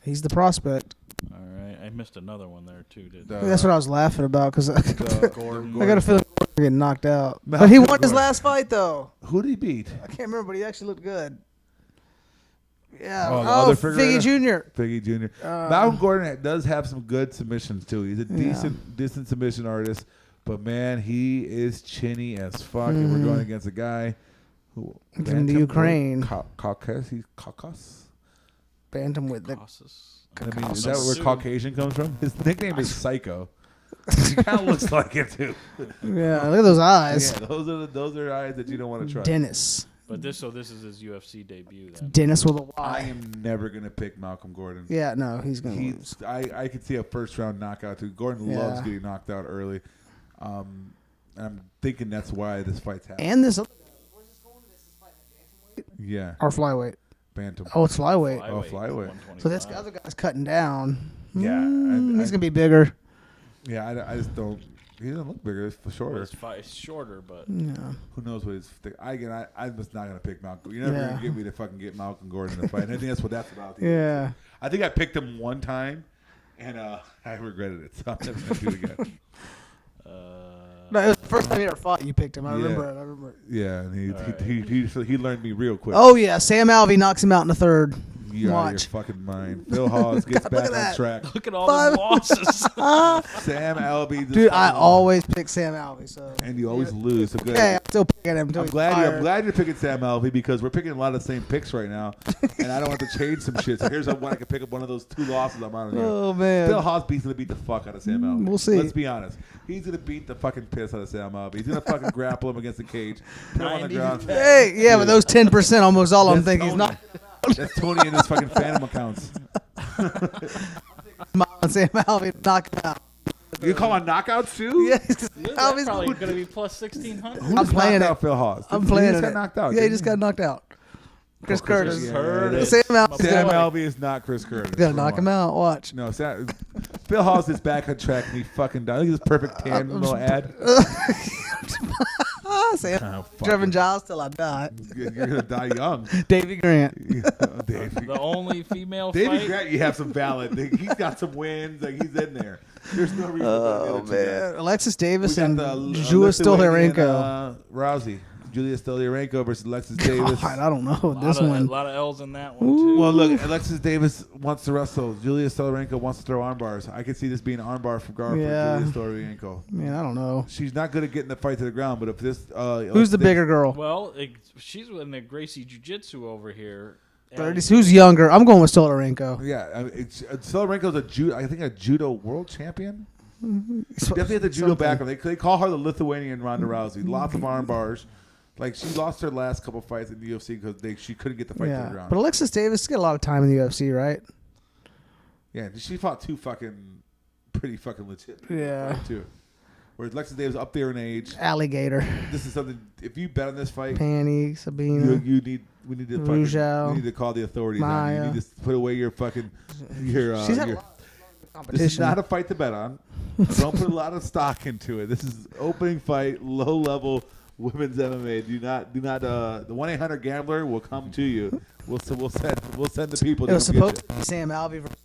He's the prospect. All right. I missed another one there, too. That's what I was laughing about because Gordon. I got a feeling Gordon getting knocked out. But he won his last fight, though. Who did he beat? I can't remember, but he actually looked good. Yeah. Oh, Figgy Jr. Figgy Jr. Malcolm Gordon does have some good submissions, too. He's a decent submission artist. But, man, he is chinny as fuck. And we're going against a guy who... From the Ukraine. Caucasus? Bantamweight. I mean, is that where Caucasian comes from? His nickname is Psycho. He kind of looks like it, too. Yeah, look at those eyes. Yeah, those are eyes that you don't want to trust. Dennis. But this is his UFC debut. Then. Dennis with a Y. I am never gonna pick Malcolm Gordon. Yeah, no, he's gonna lose. I could see a first round knockout too. Gordon loves getting knocked out early. And I'm thinking that's why this fight's happening. And this other yeah. or flyweight. Bantam. Oh, it's flyweight. Oh, flyweight. So this other guy's cutting down. Yeah, he's gonna be bigger. Yeah, I just don't. He doesn't look bigger. It's shorter. It's shorter, but who knows what his? I'm just not gonna pick Malcolm. You're never gonna get me to fucking get Malcolm Gordon in the fight. And I think that's what that's about. Yeah. I think I picked him one time, and I regretted it. So I'm never gonna do it again. No, it was the first time he ever fought. You picked him. I remember. Yeah, and he learned me real quick. Oh yeah, Sam Alvey knocks him out in the third. You out of your fucking mind. Phil Hawes gets back on track. Look at all the losses. Sam Alvey. Dude, I always pick Sam Alvey. So. And you always lose. So good. Yeah, I'm still picking him. I'm glad you're picking Sam Alvey because we're picking a lot of the same picks right now, and I don't have to change some shit. So here's one I can pick up one of those 2 losses I'm on here. Oh man. Phil Hawes gonna beat the fuck out of Sam Alvey. We'll see. Let's be honest. He's gonna beat the fucking piss out of Sam Alvey. He's gonna fucking grapple him against the cage, put him on the ground. Hey, yeah, but those 10%, almost all I'm thinking he's not. That's Tony and his fucking Phantom accounts. Sam Alvey knock him out. You call on knockouts too? Yeah, Alvey's probably going to be plus 1,600. I'm playing out Phil Hawes. I'm playing it. He just got knocked out. Yeah, he just got knocked out. Chris Curtis. Sam Alvey is not Chris Curtis. Gonna knock him out. Watch. No, Phil Hawes is back on track and he fucking died. Look at this perfect tan little ad. Sam, Trevin Giles till I die. You're gonna die young. Davy Grant. The only female Davy fight. Grant, you have some valid. He's got some wins. Like he's in there. There's no reason. Oh man, Alexis Davis and Julia Stoliarenko. Rousey. Julia Stoliarenko versus Alexis Davis. God, I don't know this one. A lot of L's in that one too. Well, look, Alexis Davis wants to wrestle. Julia Stoliarenko wants to throw arm bars. I could see this being an arm bar for Julia Stoliarenko. Man, I don't know. She's not good at getting the fight to the ground, but if this, who's the bigger girl? Well, she's in the Gracie Jiu-Jitsu over here. Who's younger? I'm going with Stoliarenko. Yeah, Stoliarenko's a judo world champion. Definitely has the judo background. They call her the Lithuanian Ronda Rousey. Lots of arm bars. Like, she lost her last couple fights in the UFC because she couldn't get the fight to the ground. But Alexis Davis got a lot of time in the UFC, right? Yeah, she fought 2 pretty fucking legit. Yeah. Too. Whereas Alexis Davis up there in age. Alligator. This is something. If you bet on this fight, Panny, Sabina, we need to call the authorities on you. You need to put away your fucking She's had a lot of competition. This is not a fight to bet on. Don't put a lot of stock into it. This is opening fight, low level. Women's MMA. Do not. The 1-800 gambler will come to you. We'll send the people. It was supposed to be Sam Alvey versus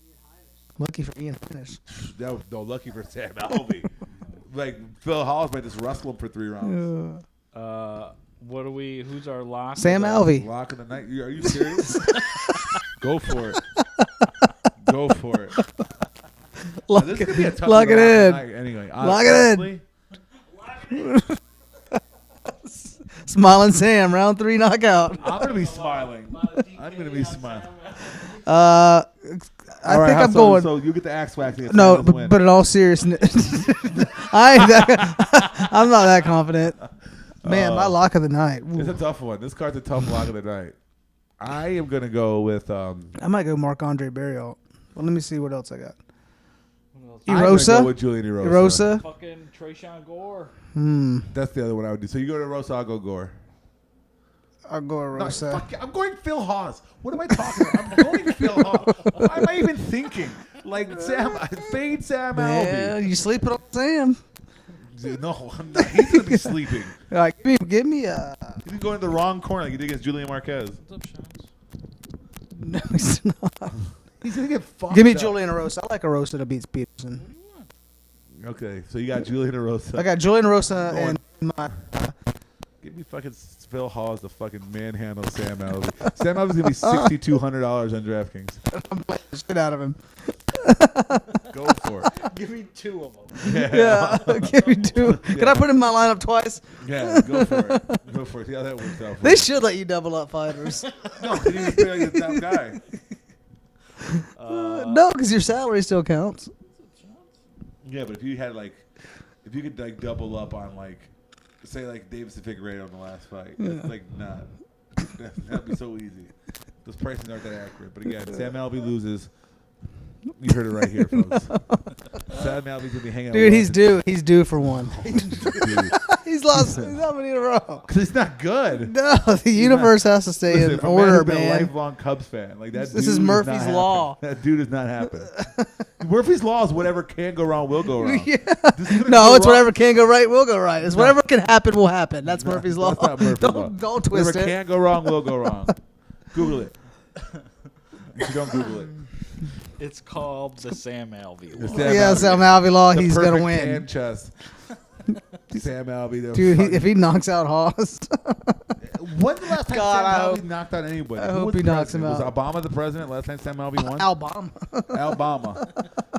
lucky for Ian Finish. No, lucky for Sam Alvey. Like Phil Hawes might just wrestle him for 3 rounds. Who's our lock? Sam Alvey. Lock of the night. Are you serious? Go for it. Go for it. Lock this could be a tough it in. Anyway, lock it in. Smiling Sam, round 3 knockout. I'm gonna be smiling. I'm gonna be smiling. I think I'm going. So you get the axe waxing. No, but in all seriousness, I'm not that confident. Man, my lock of the night. Ooh. It's a tough one. This card's a tough lock of the night. I am gonna go with. I might go Marc-Andre Barrio. Well, let me see what else I got. I'm gonna go with Julian Rosa. Fucking Trayshawn Gore. That's the other one I would do. So you go to Rosa, I'll go Gore. I'll go Rosa. No, fuck you. I'm going Phil Hawes. What am I talking about? I'm going Phil Hawes. Why am I even thinking? Like fade Sam Alvey. Yeah, you sleeping on Sam. Dude, no, I'm not. He's gonna be sleeping. Like, give me a. He's going to the wrong corner like he did against Julian Marquez. What's up, Shots? No, he's not. He's gonna get fucked. Give me up. Julian Rosa. I like a Rosa that beats Peterson. Okay, so you got Julian Rosa. I got Julian Rosa and my. Give me fucking Phil Hawes to fucking manhandle Sam Alvey. Sam Alvey's gonna be $6,200 on DraftKings. I'm playing the shit out of him. Go for it. Give me 2 of them. Yeah, give me 2. Can I put him in my lineup twice? Yeah, go for it. Go for it. See how that works out. For They you. should let you double up fighters. No, he didn't feel like the top guy. No, because your salary still counts. Yeah, but if you had if you could double up on say Deiveson Figueiredo in the last fight, that's not. That'd be so easy. Those prices aren't that accurate. But again, Sam Alvey loses. You heard it right here, folks. Sam Alvey's gonna be hanging out. Dude, he's due. He's due for one. Dude. He's lost how many in a row? Because he's not good. No, the universe has to stay in From order, been a man. lifelong Cubs fan. Like that. This is Murphy's Law. That dude is not happen. Murphy's Law is whatever can go wrong will go wrong. Yeah. No, No, it's whatever can go right will go right. It's whatever can happen will happen. That's Murphy's Law. That's not Murphy's Law. Don't twist whatever it. can go wrong will go wrong. Google it. If you don't Google it. It's called the Sam Alvey The law. Sam Alvey Law, The he's perfect gonna win. hand chest. Sam Alvey. Dude, if he knocks out Haas, When's the last time God, I Sam hope- Alvey knocked out anybody? I Who hope was he the knocks him president? out. Was Obama the president last time Sam Alvey won? Alabama. Alabama.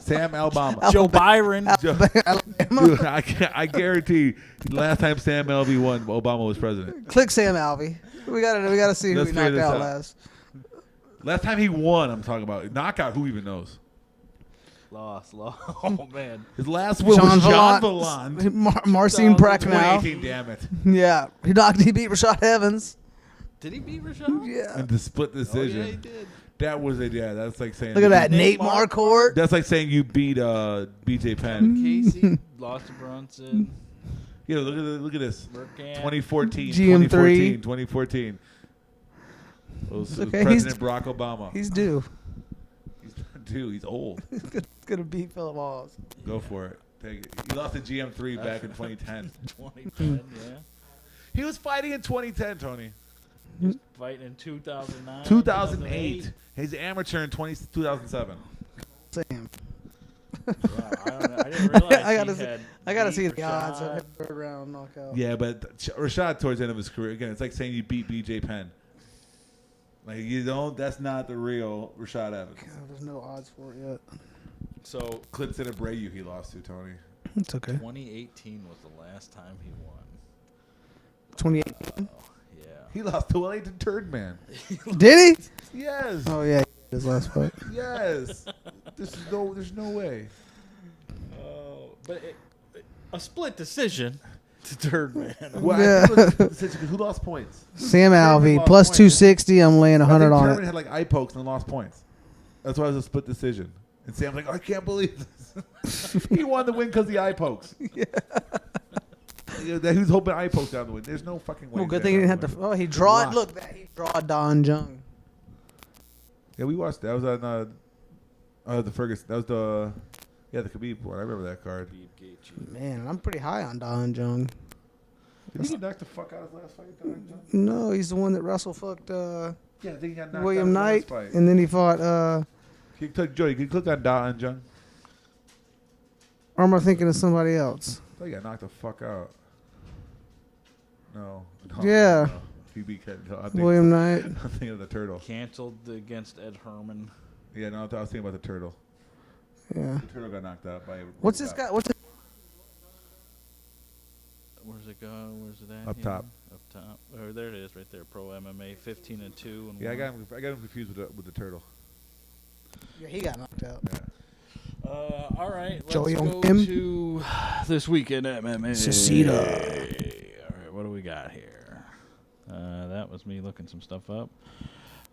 Sam Alabama. Joe Byron. Alabama. Dude, I guarantee last time Sam Alvey won, Obama was president. Click Sam Alvey. We gotta see who Let's he figure knocked this out out. last. Last time he won, I'm talking about. Knockout, who even knows? Lost. Oh, man. His last win was Jean Valland. Marcin Praknow. 2018, damn it. Yeah, he beat Rashad Evans. Did he beat Rashad? Yeah. And the split decision. Oh, yeah, he did. That was that's like saying. Look at that, Nate Marquardt. That's like saying you beat BJ Penn. Casey lost to Brunson. Yeah, look at this. Burkamp. 2014, GM3. 2014. It was Okay, President Barack Obama. He's due. He's old. He's gonna beat Philip Laws. Go for it. Take it. He lost to GM3 back in 2010. 2010, yeah. He was fighting in 2010, Tony. Fighting in 2009. 2008. He's amateur in 2007. Sam. Wow, I don't know. I didn't realize I gotta see the beat odds Rashad. of third round knockout. Yeah, but Rashad towards the end of his career, again, it's like saying you beat BJ Penn. Like, you don't, that's not the real Rashad Evans. God, there's no odds for it yet. So, Clinton Abreu he lost to, Tony. It's okay. 2018 was the last time he won. 2018. Yeah. He lost to Wellington Turd Man. Did he? Yes. Oh yeah, his last fight. Yes. There's no way. Oh, but a split decision to third man. Well, Yeah. I think it was who lost points? Sam Alvey lost plus points. 260. I'm laying 100 on Turman it. had like eye pokes and lost points. That's why it was a split decision. And Sam's like, I can't believe this. He won the win because the eye pokes. Yeah. He was hoping eye pokes down the win. There's no fucking way. Well, good thing he didn't have to. Oh, he drawed. Look, he drawed Don Jung. Yeah, we watched that. That was on the Ferguson. That was the Khabib one. I remember that card. Man, I'm pretty high on Don Jung. Did he knock the fuck out his last fight? Don Jung? No, he's the one that Russell fucked Yeah, I think he got knocked William out Knight, his last fight. and then he fought. Joey, can you click on Don Jung? Or am I thinking of somebody else? I thought he got knocked the fuck out. No. Yeah. No. He beat William Knight. I'm thinking of the turtle. Canceled against Ed Herman. Yeah, no, I was thinking about the turtle. Yeah. The turtle got knocked out by. What's this guy? What's it? Where's it go? Where's it at? Up top. Up top. Or there it is, right there. Pro MMA, 15-2. And Yeah, I got him confused with the turtle. Yeah, he got knocked out. Yeah. All right, let's Joey go Kim? to this weekend MMA. Cecita. All right, what do we got here? That was me looking some stuff up.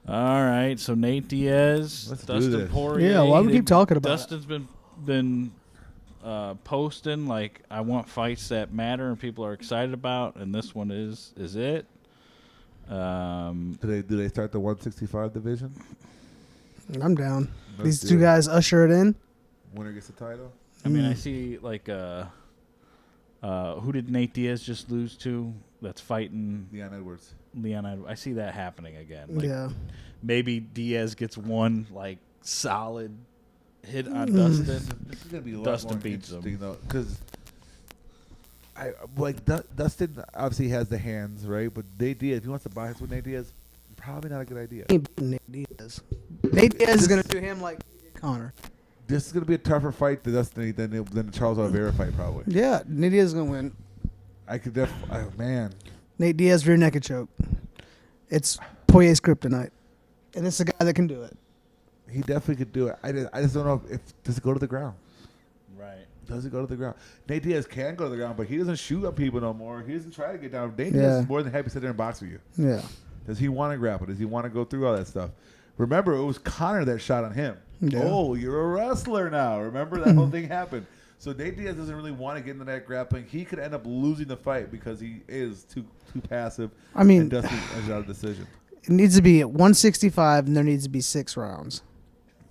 All right, so Nate Diaz, Let's do Dustin this. Poirier. Yeah, why we keep talking about Dustin's been posting like I want fights that matter and people are excited about, and this one is it. Do they start the 165 division? I'm down. Let's These do two it. guys usher it in. Winner gets the title. I mean, I see like who did Nate Diaz just lose to? That's fighting Leon Edwards. I see that happening again. Like, Yeah. maybe Diaz gets one like solid hit on Dustin. This is gonna be a lot Dustin more beats him. interesting though, because Dustin obviously has the hands, right? But Nate Diaz, if he wants to box with Nate Diaz, probably not a good idea. He ain't beating Nate Diaz. Nate Diaz is gonna do him like Connor. This is gonna be a tougher fight to Dustin than the Charles Oliveira fight, probably. Yeah, Nate Diaz is gonna win. I could man. Nate Diaz rear naked choke. It's Poirier's kryptonite, and it's a guy that can do it. He definitely could do it. I just don't know if does it go to the ground. Right. Does it go to the ground? Nate Diaz can go to the ground, but he doesn't shoot up people no more. He doesn't try to get down. Nate Diaz is more than happy to sit there and box with you. Yeah. Does he want to grapple? Does he want to go through all that stuff? Remember, it was Connor that shot on him. Yeah. Oh, you're a wrestler now. Remember that whole thing happened. So Nate Diaz doesn't really want to get into that grappling. He could end up losing the fight because he is too passive. I mean, and Dustin has got a decision. it needs to be at 165, and there needs to be 6 rounds.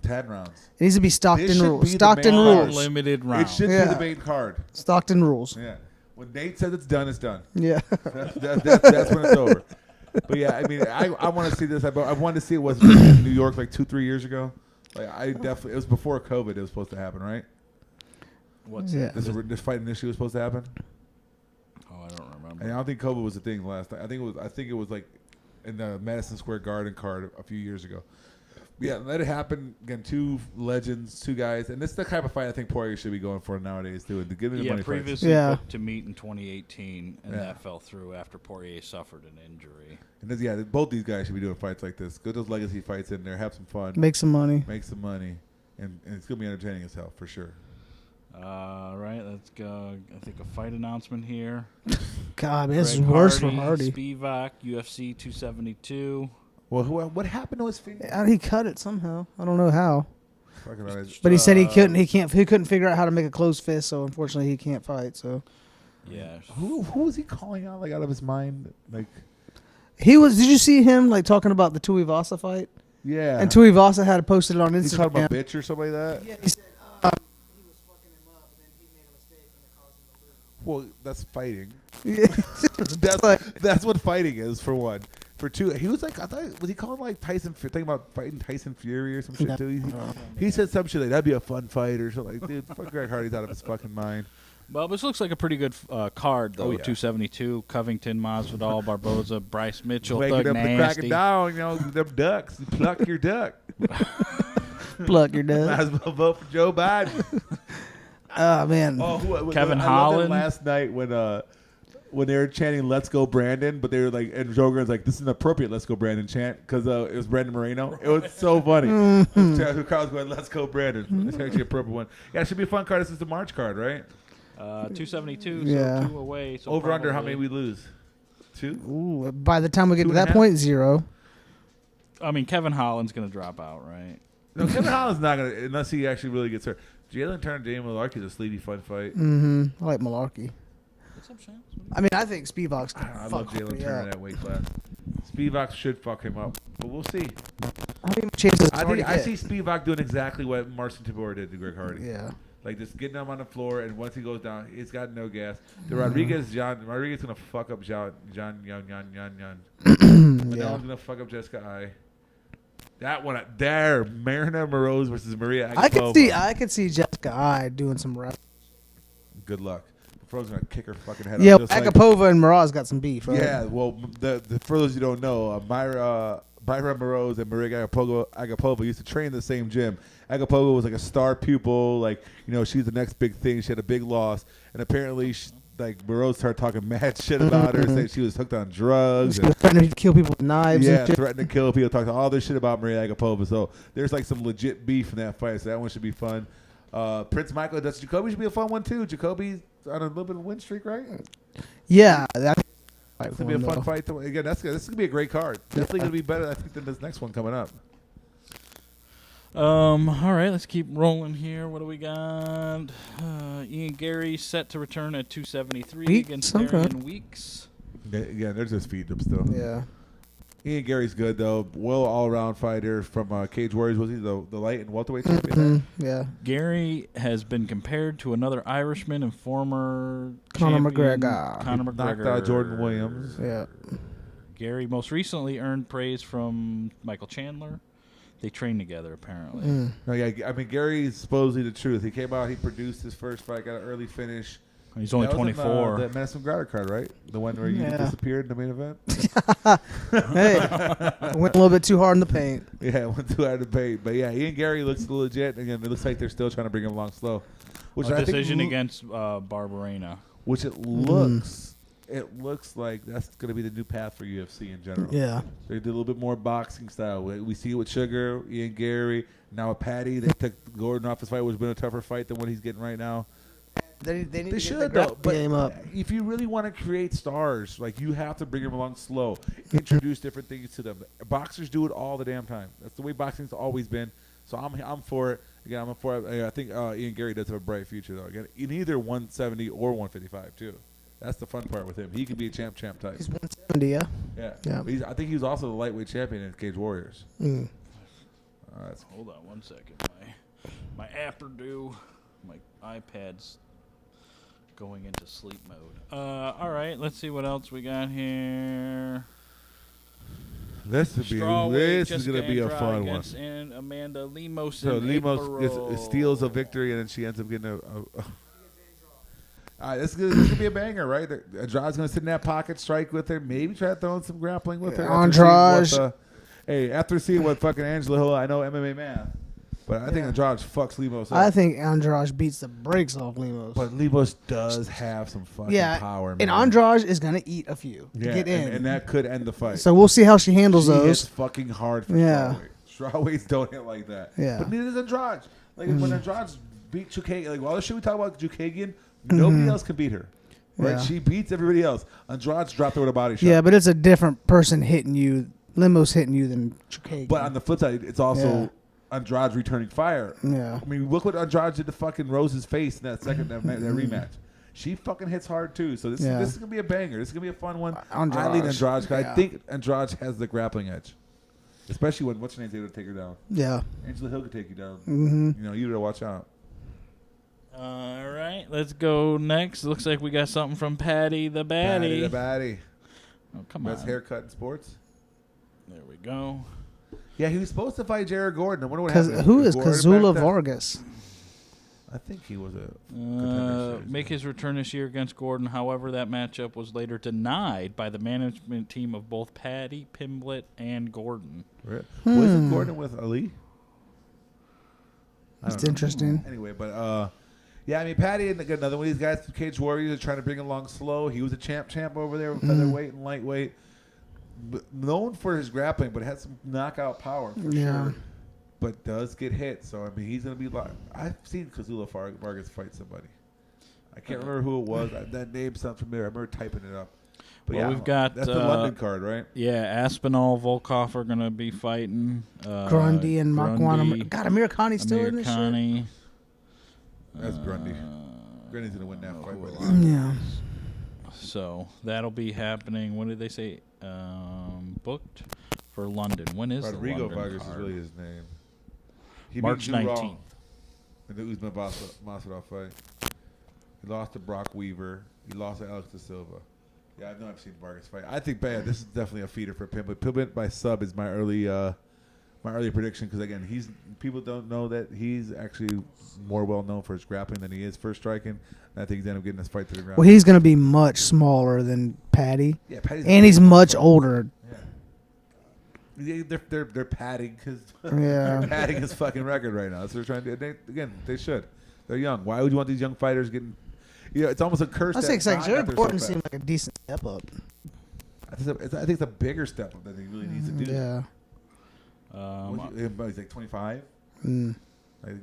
10 rounds. It needs to be This Stockton should rules. be the Stockton main rules. card. Limited It round. should Yeah. be the main card. Stockton rules. Yeah. When Nate says it's done, it's done. Yeah. That's when it's over. But yeah, I mean, I want to see this. I wanted to see it was in New York like 2-3 years ago. Like it was before COVID. It was supposed to happen, right? What's Yeah. that? This fight initially was supposed to happen. Oh, I don't remember. And I don't think COVID was the thing last time. I think it was like in the Madison Square Garden card a few years ago. But yeah, let it happen again. 2 legends, 2 guys, and this is the type of fight I think Poirier should be going for nowadays too. To give him the money fights. Previously Yeah. booked to meet in 2018, and Yeah. that fell through after Poirier suffered an injury. And this, both these guys should be doing fights like this. Get those legacy fights in there, have some fun, Make some money. make some money, and it's gonna be entertaining as hell for sure. Right, let's go. I think a fight announcement here. God, man, this is Greg worse for Hardy. Spivak, UFC 272. Well, what happened to his finger? He cut it somehow. I don't know how. Fucking right. But he said he couldn't. He couldn't figure out how to make a closed fist. So unfortunately, he can't fight. So Yeah. Who was he calling out like out of his mind? Like, he was. Did you see him like talking about the Tuivasa fight? yeah. And Tuivasa had posted it on he called him a Instagram. bitch or something like that. Yeah, he said he was fucking him up, and then he made a mistake and it caused him to lose. Well, that's fighting. Yeah. That's what fighting is for one. For 2, he was like, I thought, was he calling like Tyson? Thinking about fighting Tyson Fury or some shit too. He said some shit like that'd be a fun fight or something. Like, dude, fuck Greg Hardy's out of his fucking mind. Well, this looks like a pretty good card, though. Oh, yeah. 272, Covington, Masvidal, Barboza, Bryce Mitchell, Waking Thug up and Nasty. cracking down, them ducks. You pluck your duck. Pluck your Might duck. as well vote for Joe Biden. Oh man. Kevin I loved it Holland. last night when they were chanting "Let's go Brandon," but they were like, and Joe Rogan's like, "This is an appropriate Let's go Brandon chant" because it was Brandon Moreno. It was so funny. The crowd was going, "Let's go Brandon." It's actually a appropriate one. Yeah, it should be a fun card. This is the March card, right? 272, Yeah. so 2 away. So Over under, how probably- many we lose? 2. Ooh, by the time we get to 2.5? that point, 0. I mean, Kevin Holland's going to drop out, right? No, Kevin Holland's not gonna unless he actually really gets hurt. Jalen Turner, Jamie Malarkey is a sleepy fun fight. Mm-hmm. I like Malarkey. What's up, Shams? I mean, I think Spivak's gonna I fuck love Jalen Hardy Turner in up. that weight class. Spivak should fuck him up, but we'll see. How many chances does I Hardy see get? Spivak doing exactly what Marcin Tybura did to Greg Hardy. Yeah. Like just getting him on the floor, and once he goes down, he's got no gas. The Rodriguez gonna fuck up Yan. Manelo's gonna fuck up Jessica I. That one there, Marina Moroz versus Maria Agapova. I could see Jessica I doing some rap. Good luck. Fro's gonna kick her fucking head Yeah, off. just like- Agapova and Miraz got some beef, right? Yeah, well, for those you don't know, Myra Moroz and Maria Agapova used to train in the same gym. Agapova was like a star pupil, like she's the next big thing. She had a big loss, and apparently like Burroughs started talking mad shit about her, saying she was hooked on drugs. She was threatening to kill people with knives. Yeah, and shit. threatening to kill people, talking all this shit about Maria Agapova. So there's like some legit beef in that fight. So that one should be fun. Prince Michael, that's Jacoby should be a fun one too. Jacoby's on a little bit of a win streak, right? Yeah, that's gonna be a fun fight. Again, this is gonna be a great card. Definitely gonna be better, I think, than this next one coming up. All right, let's keep rolling here. What do we got? Ian Gary set to return at 273 against Darian Weeks. Yeah, they're just feeding him still. Yeah. Ian Gary's good though. Well, all-around fighter from Cage Warriors. Was he the light and welterweight champion? Yeah. Gary has been compared to another Irishman and former Conor champion, McGregor. Conor McGregor. Knocked out Jordan Williams. Yeah. Gary most recently earned praise from Michael Chandler. They train together, apparently. No, yeah, I mean, Gary's supposedly the truth. He came out, he produced his first fight, got an early finish. He's only 24. The Madison Gratter card, right? The one where you disappeared in the main event? Hey, went a little bit too hard in the paint. Yeah, went too hard in the paint. But yeah, Ian Gary looks legit. Again, it looks like they're still trying to bring him along slow. Which A I decision think against Barbarena. Which it looks like that's going to be the new path for UFC in general. Yeah. They did a little bit more boxing style. We see it with Sugar, Ian Gary, now with Patty. They took Gordon off his fight, which has been a tougher fight than what he's getting right now. They need should to though, but game up. if you really want to create stars, like you have to bring them along slow, introduce different things to them. Boxers do it all the damn time. That's the way boxing's always been. So I'm for it. Again, I'm for it. I think Ian Gary does have a bright future though. Again, in either 170 or 155 too. That's the fun part with him. He could be a champ type. He's 170, yeah. Yeah. I think he was also the lightweight champion in Cage Warriors. Hold on 1 second. My app are due. My iPad's going into sleep mode. All right, let's see what else we got here. This is going to be a fun one. And Amanda Lemos. So Lemos steals a victory, and then she ends up getting this is going to be a banger, right? Andrade's going to sit in that pocket, strike with her, maybe try to throw in some grappling with her. After seeing what fucking Angela Hill, I know MMA math, but I think Andrade fucks Lemos up. I think Andrade beats the brakes off Lemos. But Lemos does have some fucking power, man. And Andrade is going to eat a few to get in. And that could end the fight. So we'll see how she handles she those. Hits fucking hard for strawweight. Strawweights don't hit like that. Yeah. But neither does Andrade. Like when Andrade beat Chukagian, like all the shit we talk about Chukagian, nobody else can beat her. Right? Yeah. She beats everybody else. Andrade's dropped her with a body shot. Yeah, but it's a different person hitting you, Lemos hitting you than Chukagian. But on the flip side, it's also Andrade's returning fire. Yeah. I mean, look what Andrade did to fucking Rose's face in that second that rematch. She fucking hits hard too. So this is going to be a banger. This is going to be a fun one. I lean Andrade because I think Andrade has the grappling edge. Especially when what's her name's able to take her down. Yeah. Angela Hill could take you down. Mm-hmm. You better watch out. All right, let's go next. Looks like we got something from Patty the Baddie. Oh, come on. Best haircut in sports. There we go. Yeah, he was supposed to fight Jared Gordon. I wonder what happened. Who is Kazula Vargas? I think he was a make his return this year against Gordon. However, that matchup was later denied by the management team of both Patty, Pimblett, and Gordon. Right. Wasn't Gordon with Ali? That's interesting. Anyway, but yeah, I mean, Patty, another one of these guys from Cage Warriors, are trying to bring him along slow. He was a champ over there with featherweight and lightweight. Known for his grappling, but had some knockout power for sure. But does get hit, so I mean, he's gonna be like. I've seen Kazula Vargas fight somebody. I can't remember who it was. That name sounds familiar. I remember typing it up. But well, we've got that's the London card, right? Yeah, Aspinall, Volkov are gonna be fighting. Grundy and Marquand. God, Amir Khani's still in this shit. That's Grundy. Grundy's gonna win that fight. Yeah. So that'll be happening. When did they say? Booked for London. When is Rodrigo the London Vargas card? is really his name. He March 19th. In the Usman Masvidal fight. He lost to Brock Weaver. He lost to Alex De Silva. Yeah, I know I've seen Vargas fight. I think this is definitely a feeder for Pimblett. Pimblett by sub is my early prediction because again, people don't know that he's actually more well known for his grappling than he is for striking. And I think he's ended up getting this fight to the ground. Well, he's going to be much smaller than Patty. Yeah, Patty's and he's much older. Yeah. They're padding because they're padding his fucking record right now. So they're trying to. They should. They're young. Why would you want these young fighters getting? Yeah, it's almost a curse. I think that Ngannou Jared got there Gordon so seemed fast. like a decent step up. I think it's a bigger step up that he really needs to do. Yeah. He's like 25. Mm. Like,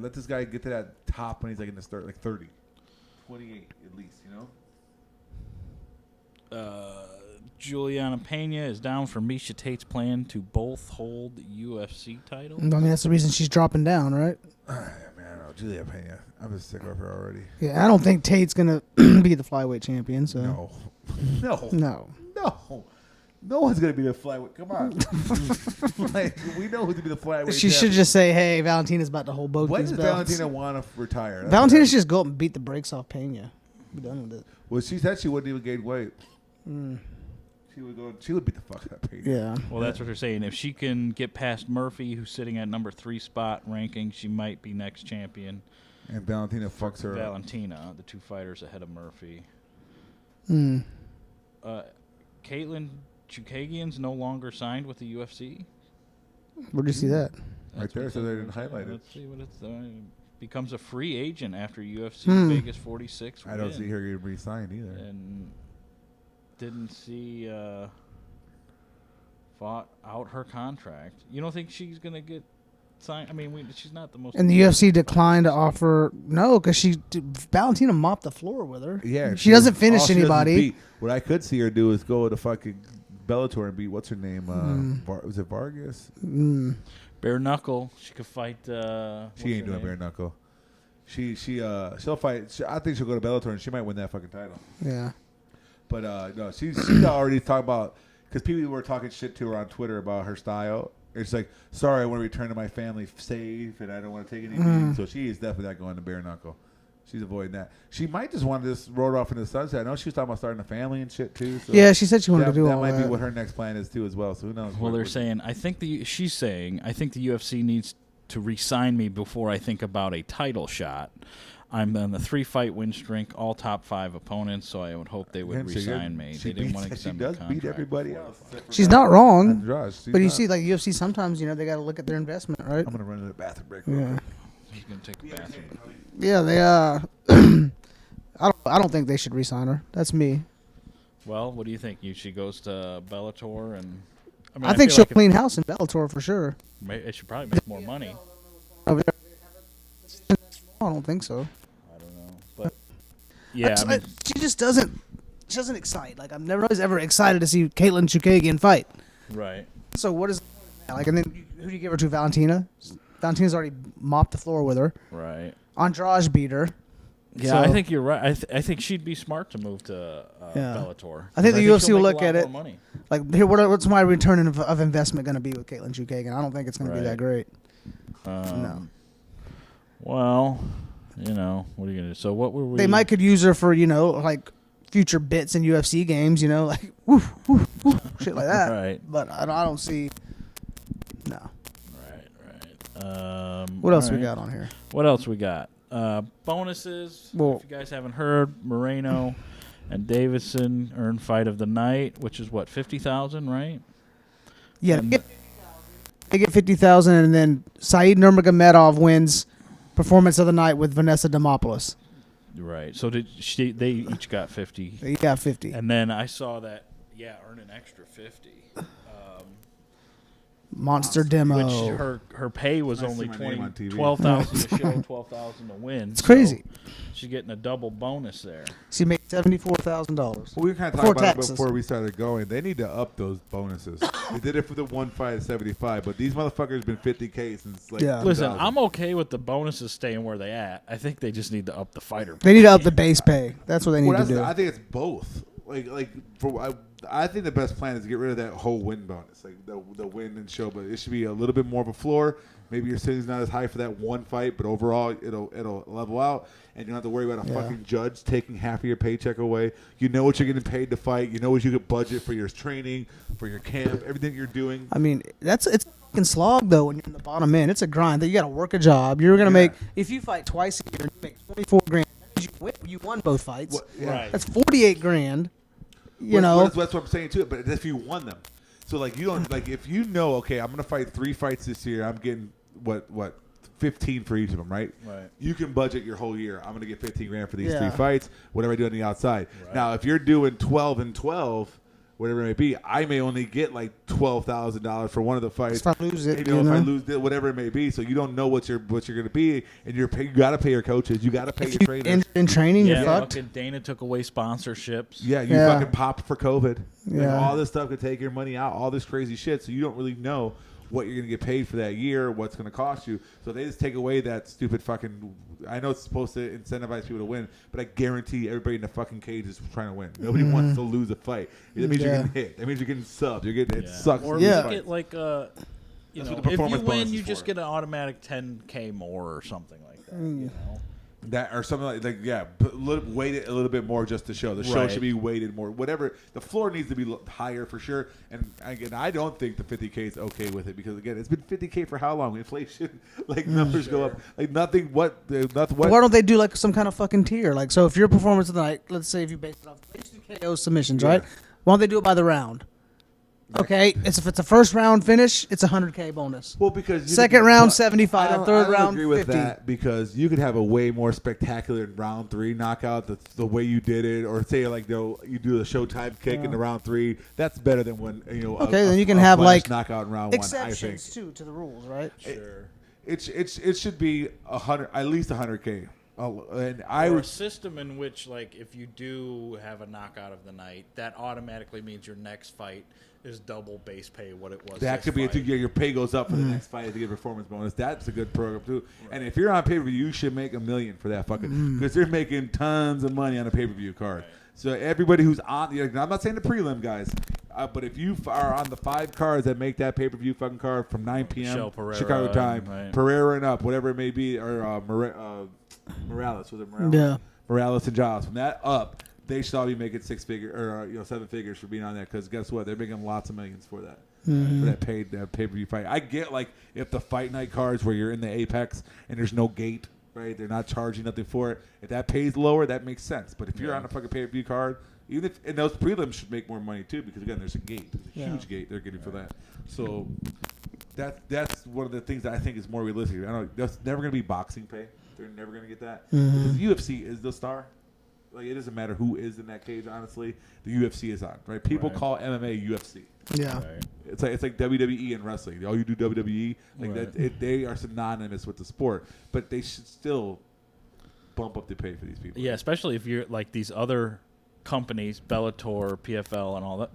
let this guy get to that top when he's like in the start, like 30, 28 at least. Juliana Pena is down for Misha Tate's plan to both hold UFC titles. I mean, that's the reason she's dropping down, right? Man, Julia Pena. I'm just sick of her already. Yeah, I don't think Tate's gonna be the flyweight champion. So No. No one's gonna be the flyweight. Come on. Like, we know who's gonna be the flyweight. She should just say, "Hey, Valentina's about to hold both When these does belts." Valentina want to retire? Valentina should just go up and beat the brakes off Pena. Be done with it. Well, she said she wouldn't even gain weight. She would beat the fuck out of Pena. Yeah. Well, that's what they're saying. If she can get past Murphy, who's sitting at number 3 spot ranking, she might be next champion. And Valentina fucks her up. Valentina, the 2 fighters ahead of Murphy. Hmm. Caitlin Chukagian's no longer signed with the UFC. Where'd you see that? Right there, so they didn't highlight it. Let's see what it's becomes a free agent after UFC Vegas 46. I don't win. see her getting re-signed either. And didn't see fought out her contract. You don't think she's gonna get signed? I mean, she's not the most. And the UFC declined to offer because Valentina mopped the floor with her. Yeah, she doesn't all finish she does is anybody. beat. What I could see her do is go to fucking Bellator and beat what's her name? Was it Vargas? Bare knuckle. She could fight. She ain't doing bare knuckle. She'll fight. I think she'll go to Bellator and she might win that fucking title. Yeah. But no, she's already talking about, because people were talking shit to her on Twitter about her style. It's like, sorry, I want to return to my family safe, and I don't want to take anything. So she is definitely not going to bare knuckle. She's avoiding that. She might just want to just roll it off into the sunset. I know she was talking about starting a family and shit too. So yeah, she said she wanted to do all that. That might be what her next plan is too, as well. So who knows? Well, they're saying she's saying I think the UFC needs to re-sign me before I think about a title shot. I'm on the 3-fight win streak, all top 5 opponents, so I would hope they would re-sign me. They didn't want to extend my contract. She does beat everybody else. She's not wrong. But you see, like UFC, sometimes they got to look at their investment, right? I'm gonna run to the bathroom break. Yeah. He's gonna take a bathroom. Yeah, they. I don't think they should re-sign her. That's me. Well, what do you think? She goes to Bellator, and I think she'll clean house in Bellator for sure. It should probably make more money. I don't think so. I don't know, but yeah, she just doesn't. She doesn't excite. Like I'm never ever excited to see Caitlin Chukagian fight. right. So what is like? And then who do you give her to? Valentina. Valentina's already mopped the floor with her. Right. Andrade beat her. Yeah, So- I think you're right. I think she'd be smart to move to Bellator. I think the UFC she'll will make look a at lot it. more money. Like, here, what's my return of investment going to be with Caitlin Chukagian? I don't think it's going to be that great. No. Well, what are you gonna do? So what were we? They could use her for like future bits in UFC games. Like woof, woof, woof, shit like that. Right. But I don't see. No. Right. What else we got on here? What else we got? Bonuses. Well- if you guys haven't heard, Moreno and Deiveson earned fight of the night, which is what, 50,000, right? Yeah, And- they get 50,000, and then Saeed Nurmagomedov wins performance of the night with Vanessa Demopoulos. Right. So they each got 50. He got 50. And then I saw that, earn an extra 50. Monster demo. Which her pay was I only see my name on TV. 12,000 to show, 12,000 to win. It's crazy. So she's getting a double bonus there. She made $74,000. Well, we were kind of Before talking about taxes. it before we started going. They need to up those bonuses. They did it for the one fight at 75, but these motherfuckers been 50K since like. Yeah. Listen, 2000. I'm okay with the bonuses staying where they at. I think they just need to up the fighter. They need to up the base pay. That's what they need Well, to do. I think it's both. I think the best plan is to get rid of that whole win bonus, like the win and show. But it should be a little bit more of a floor. Maybe your ceiling's not as high for that one fight, but overall it'll level out, and you don't have to worry about a fucking judge taking half of your paycheck away. You know what you're getting paid to fight. You know what you could budget for your training, for your camp, everything you're doing. I mean, it's a fucking slog though when you're in the bottom end. It's a grind. That you got to work a job. You're gonna make if you fight twice a year, you make $24,000. That means you won both fights. Right. That's $48,000. That's what I'm saying too. But if you won them, so like you don't like if you know, okay, I'm gonna fight 3 fights this year. I'm getting what 15 for each of them, right? Right. You can budget your whole year. I'm going to get 15 grand for these Yeah. 3 fights. Whatever I do on the outside. Right. Now, if you're doing 12 and 12, whatever it may be, I may only get like $12,000 for one of the fights. If I lose it, if I lose it, whatever it may be, so you don't know what you're going to be, and you got to pay your coaches, you got to pay your trainers. In training, Yeah, you're fucked. fucking Dana took away sponsorships. Yeah, you Yeah. fucking popped for COVID. Yeah. Like, all this stuff could take your money out, all this crazy shit, so you don't really know what you're going to get paid for that year, what's going to cost you. So they just take away that stupid fucking... I know it's supposed to incentivize people to win, but I guarantee everybody in the fucking cage is trying to win. Nobody wants to lose a fight. That means you're getting hit. That means you're getting subbed. You're getting... It sucks. Or Yeah. make it like, you That's know, what the if you performance bonus win, is you just for. get an automatic 10K more or something like that, you know? That or something like yeah, weight it a little bit more just to show. The show Right. should be weighted more. Whatever, the floor needs to be higher for sure. And again, I don't think the 50K is okay with it because again, it's been 50K for how long? Inflation, like numbers go up, like nothing. What? Why don't they do like some kind of fucking tier? Like, so if your performance of the night, let's say if you base it off KO submissions, right? Why don't they do it by the round? Okay, if it's a first round finish, it's a 100K bonus. Well, because Second round 75, third I don't round agree with 50. that because you could have a way more spectacular round 3 knockout the way you did it, or say like you do the Showtime kick in the round 3. That's better than when Okay, then you can a have flash like knockout in round 1. I think exceptions too to the rules, right? Sure. it should be 100, at least 100K. And I Or a would. system in which, like, if you do have a knockout of the night, that automatically means your next fight is double base pay what it was. That this could be fight. your pay goes up for the next fight to get a performance bonus. That's a good program too. And if you're on pay per view, you should make $1 million for that fucking because they're making tons of money on a pay per view card. Right. So everybody who's on, I'm not saying the prelim guys, but if you are on the 5 cards that make that pay per view fucking card from 9 p.m. Michelle Pereira, Chicago time, right. Pereira and up, whatever it may be, or Morales, was it Morales? Yeah. Morales and Giles. From that up, they should all be making 6 figures or 7 figures for being on that because guess what? They're making lots of millions for that. For that pay per view fight. I get like if the fight night cards where you're in the apex and there's no gate, right? They're not charging nothing for it. If that pays lower, that makes sense. But if you're on a fucking pay per view card, even if and those prelims should make more money too because again there's a gate, there's a huge gate they're getting for that. So that's one of the things that I think is more realistic. I don't. That's never going to be boxing pay. They're never going to get that because UFC is the star. Like it doesn't matter who is in that cage. Honestly, the UFC is on. Right? People call MMA UFC. Yeah. Right. It's like WWE and wrestling. All you do WWE, like Right. that. They are synonymous with the sport, but they should still bump up the pay for these people. Yeah, especially if you're like these other companies, Bellator, PFL, and all that.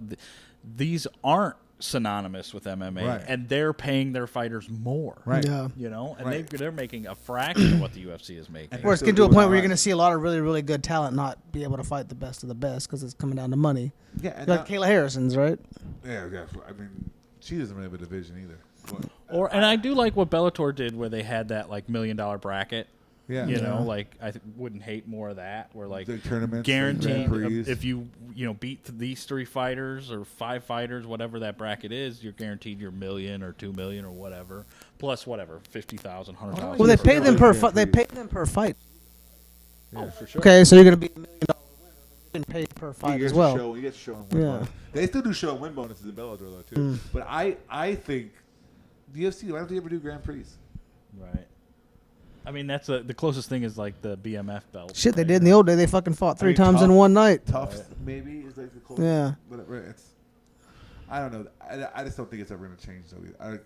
These aren't synonymous with MMA, Right. and they're paying their fighters more. Right. Yeah. You know, and Right. they're making a fraction of what the UFC is making. And Or it's still getting to a doing point all where you're right. going to see a lot of really, really good talent not be able to fight the best of the best because it's coming down to money. Yeah, and Like Kayla Harrison's, right? yeah. I mean, she doesn't really have a division either. But, And I do like what Bellator did, where they had that like $1 million bracket. yeah, You know, like I wouldn't hate more of that. Where like The tournaments, guaranteed, Grand Prix. if you beat these 3 fighters or 5 fighters, whatever that bracket is, you're guaranteed your $1 million or $2 million or whatever, plus whatever 50,000, 100,000. Well, they pay them per Grand they Prix. pay them per fight. Oh, for sure. Okay, so you're going to be $1 million winner paid per fight you as get well. You get to show and win Yeah. bonus. They still do show and win bonuses in Bellator though too. But I think the UFC. Why don't they ever do Grand Prix? Right. I mean, that's the closest thing is like the BMF belt. Shit, they right? did in the old day. They fucking fought 3 mean, times tough. in one night. Tough maybe is like the closest. Yeah. But it's. I don't know. I just don't think it's ever going to change though.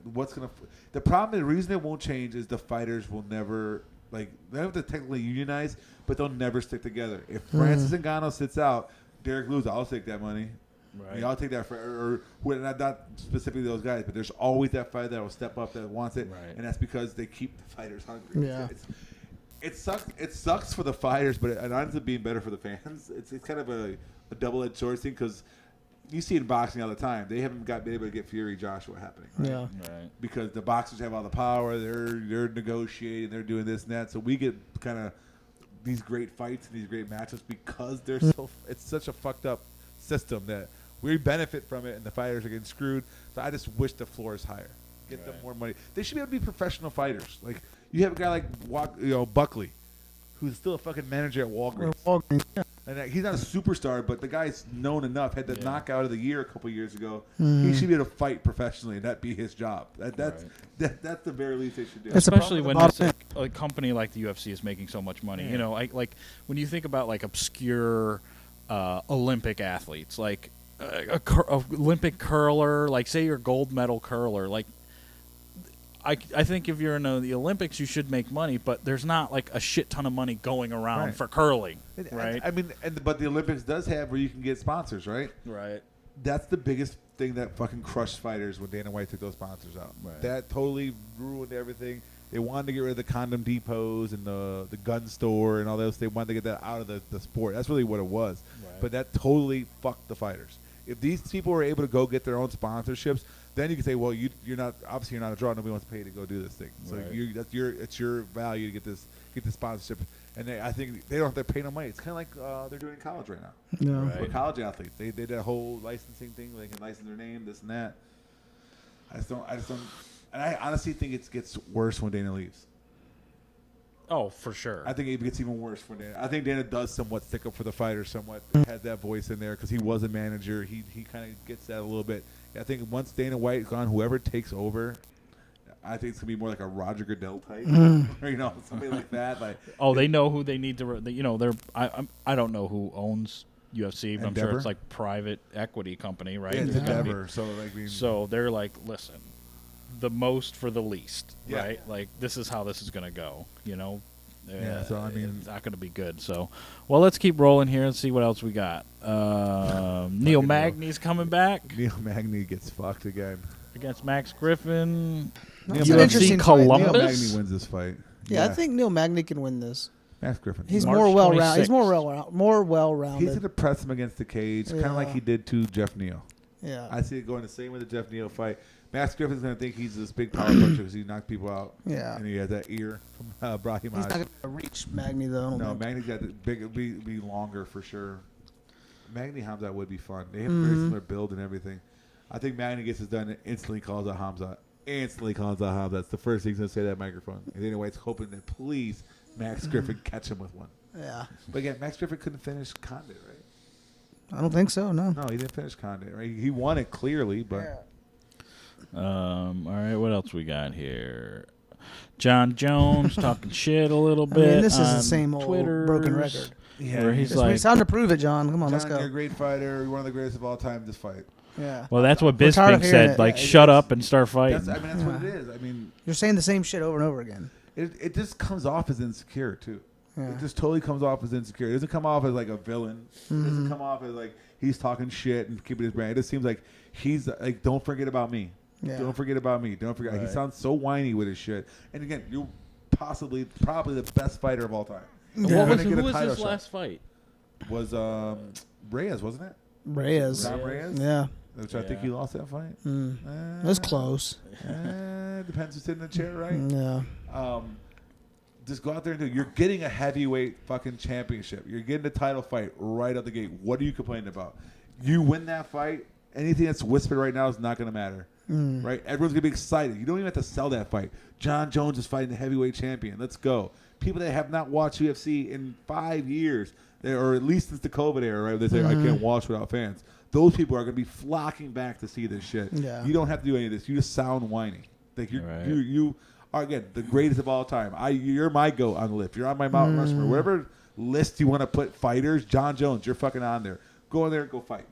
The problem, the reason it won't change is the fighters will never they have to technically unionize, but they'll never stick together. If Francis Ngannou sits out, Derek loses. I'll take that money. Right. I'll take that not specifically those guys, but there's always that fighter that will step up that wants it, Right. and that's because they keep the fighters hungry. Yeah. It sucks. It sucks for the fighters, but it ends up being better for the fans. It's kind of a double-edged sword thing because you see it in boxing all the time. They haven't been able to get Fury Joshua happening. Right? Yeah. Right. Because the boxers have all the power, they're negotiating, they're doing this and that. So we get kind of these great fights and these great matches because they're it's such a fucked up system that we benefit from it and the fighters are getting screwed. So I just wish the floor is higher. Get them more money. They should be able to be professional fighters. Like you have a guy like Buckley, who's still a fucking manager at Walgreens. And he's not a superstar, but the guy's known enough. Had the knockout of the year a couple years ago. He should be able to fight professionally, and that be his job. That's the very least they should do. Especially when a company like the UFC is making so much money. You know, like when you think about like obscure Olympic athletes, like a Olympic curler, like say you're a gold medal curler, like. I think if you're in the Olympics, you should make money, but there's not like a shit ton of money going around for curling, right? I mean, but the Olympics does have where you can get sponsors, right? Right. That's the biggest thing that fucking crushed fighters when Dana White took those sponsors out. Right. That totally ruined everything. They wanted to get rid of the condom depots and the gun store and all those. They wanted to get that out of the sport. That's really what it was. Right. But that totally fucked the fighters. If these people were able to go get their own sponsorships, then you can say, well, you're not a draw. Nobody wants to pay to go do this thing. So it's your value to get this sponsorship. And I think they don't have to pay no money. It's kind of like they're doing in college right now. Yeah. For college athletes, they did that whole licensing thing. They can license their name, this and that. I just don't. And I honestly think it gets worse when Dana leaves. Oh, for sure. I think it gets even worse for Dana. I think Dana does somewhat stick up for the fighters, somewhat has that voice in there because he was a manager. He kind of gets that a little bit. I think once Dana White's gone, whoever takes over, I think it's gonna be more like a Roger Goodell type, or somebody like that. Like, they know who they need to. They're. I don't know who owns UFC, but I'm sure it's like private equity company, right? Yeah, it's Endeavor. So they're like, listen, the most for the least, right? Like this is how this is gonna go, so I mean, it's not going to be good. So, well, let's keep rolling here and see what else we got. Neil Magny's coming back. Neil Magny gets fucked again against Max Griffin. UFC Columbus. Neil Magny wins this fight. Yeah, I think Neil Magny can win this. Max Griffin. He's more well-rounded. He's more well-rounded. He's going to press him against the cage, kind of like he did to Jeff Neal. Yeah, I see it going the same with the Jeff Neal fight. Max Griffin's going to think he's this big power puncher because he knocked people out. Yeah. And he has that ear from Brahim. He's not going to reach Magny, though. No, Magny's got the big, be longer for sure. Magny Hamzat would be fun. They have very similar build and everything. I think Magny gets this done and instantly calls out Hamzat. That's the first thing he's going to say to that microphone. And anyway, it's hoping that please Max Griffin catch him with one. Yeah. But again, Max Griffin couldn't finish Condit, right? I don't think so, no. No, he didn't finish Condit, right? He won it clearly, but... Yeah. All right, what else we got here? John Jones talking shit a little bit. I mean, this is the same old Twitters, broken record. Yeah, where he's like, it's time to prove it, John. Come on, let's go. You're a great fighter. You're one of the greatest of all time. Just fight. Yeah. Well, that's what Bisping said. Like, shut up and start fighting. That's what it is. I mean, you're saying the same shit over and over again. It just comes off as insecure too. Yeah. It just totally comes off as insecure. It doesn't come off as like a villain. It doesn't come off as like he's talking shit and keeping his brand. It just seems like he's like, don't forget about me. Yeah. Don't forget about me. Don't forget. Right. He sounds so whiny with his shit. And again, you're probably the best fighter of all time. Yeah. Who was his last fight? Was Reyes, wasn't it? Reyes. Dom Reyes? Yeah. Which I think he lost that fight. It was close. Depends who's sitting in the chair, right? Yeah. Just go out there and do it. You're getting a heavyweight fucking championship. You're getting a title fight right out the gate. What are you complaining about? You win that fight, anything that's whispered right now is not going to matter. Right? Everyone's going to be excited. You don't even have to sell that fight. John Jones is fighting the heavyweight champion. Let's go. People that have not watched UFC in 5 years, or at least since the COVID era, right? They say, I can't watch without fans. Those people are going to be flocking back to see this shit. Yeah. You don't have to do any of this. You just sound whiny. Like you are, again, the greatest of all time. You're my GOAT on the list. You're on my Mount Rushmore. Whatever list you want to put fighters, John Jones, you're fucking on there. Go in there and go fight.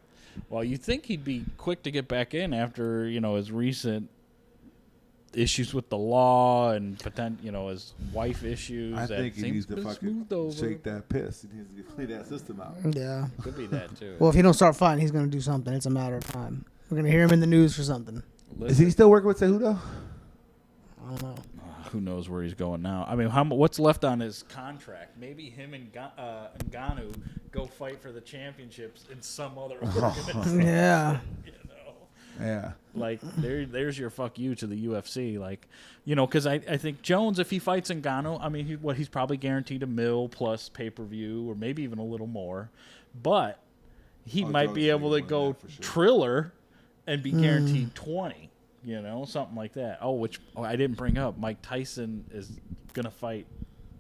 Well, you'd think he'd be quick to get back in after, his recent issues with the law and his wife issues. I think he needs to fucking shake that piss. He needs to clean that system out. Yeah. Could be that, too. Well, if he don't start fighting, he's going to do something. It's a matter of time. We're going to hear him in the news for something. Is he still working with Cejudo? I don't know. Who knows where he's going now? I mean, what's left on his contract? Maybe him and Ngannou go fight for the championships in some other organization. Yeah. Yeah. Like, there's your fuck you to the UFC. Like, because I think Jones, if he fights Ngannou, I mean, he's probably guaranteed $1 million plus pay-per-view or maybe even a little more. But he might be able to go Triller and be guaranteed 20. Something like that. Which I didn't bring up. Mike Tyson is going to fight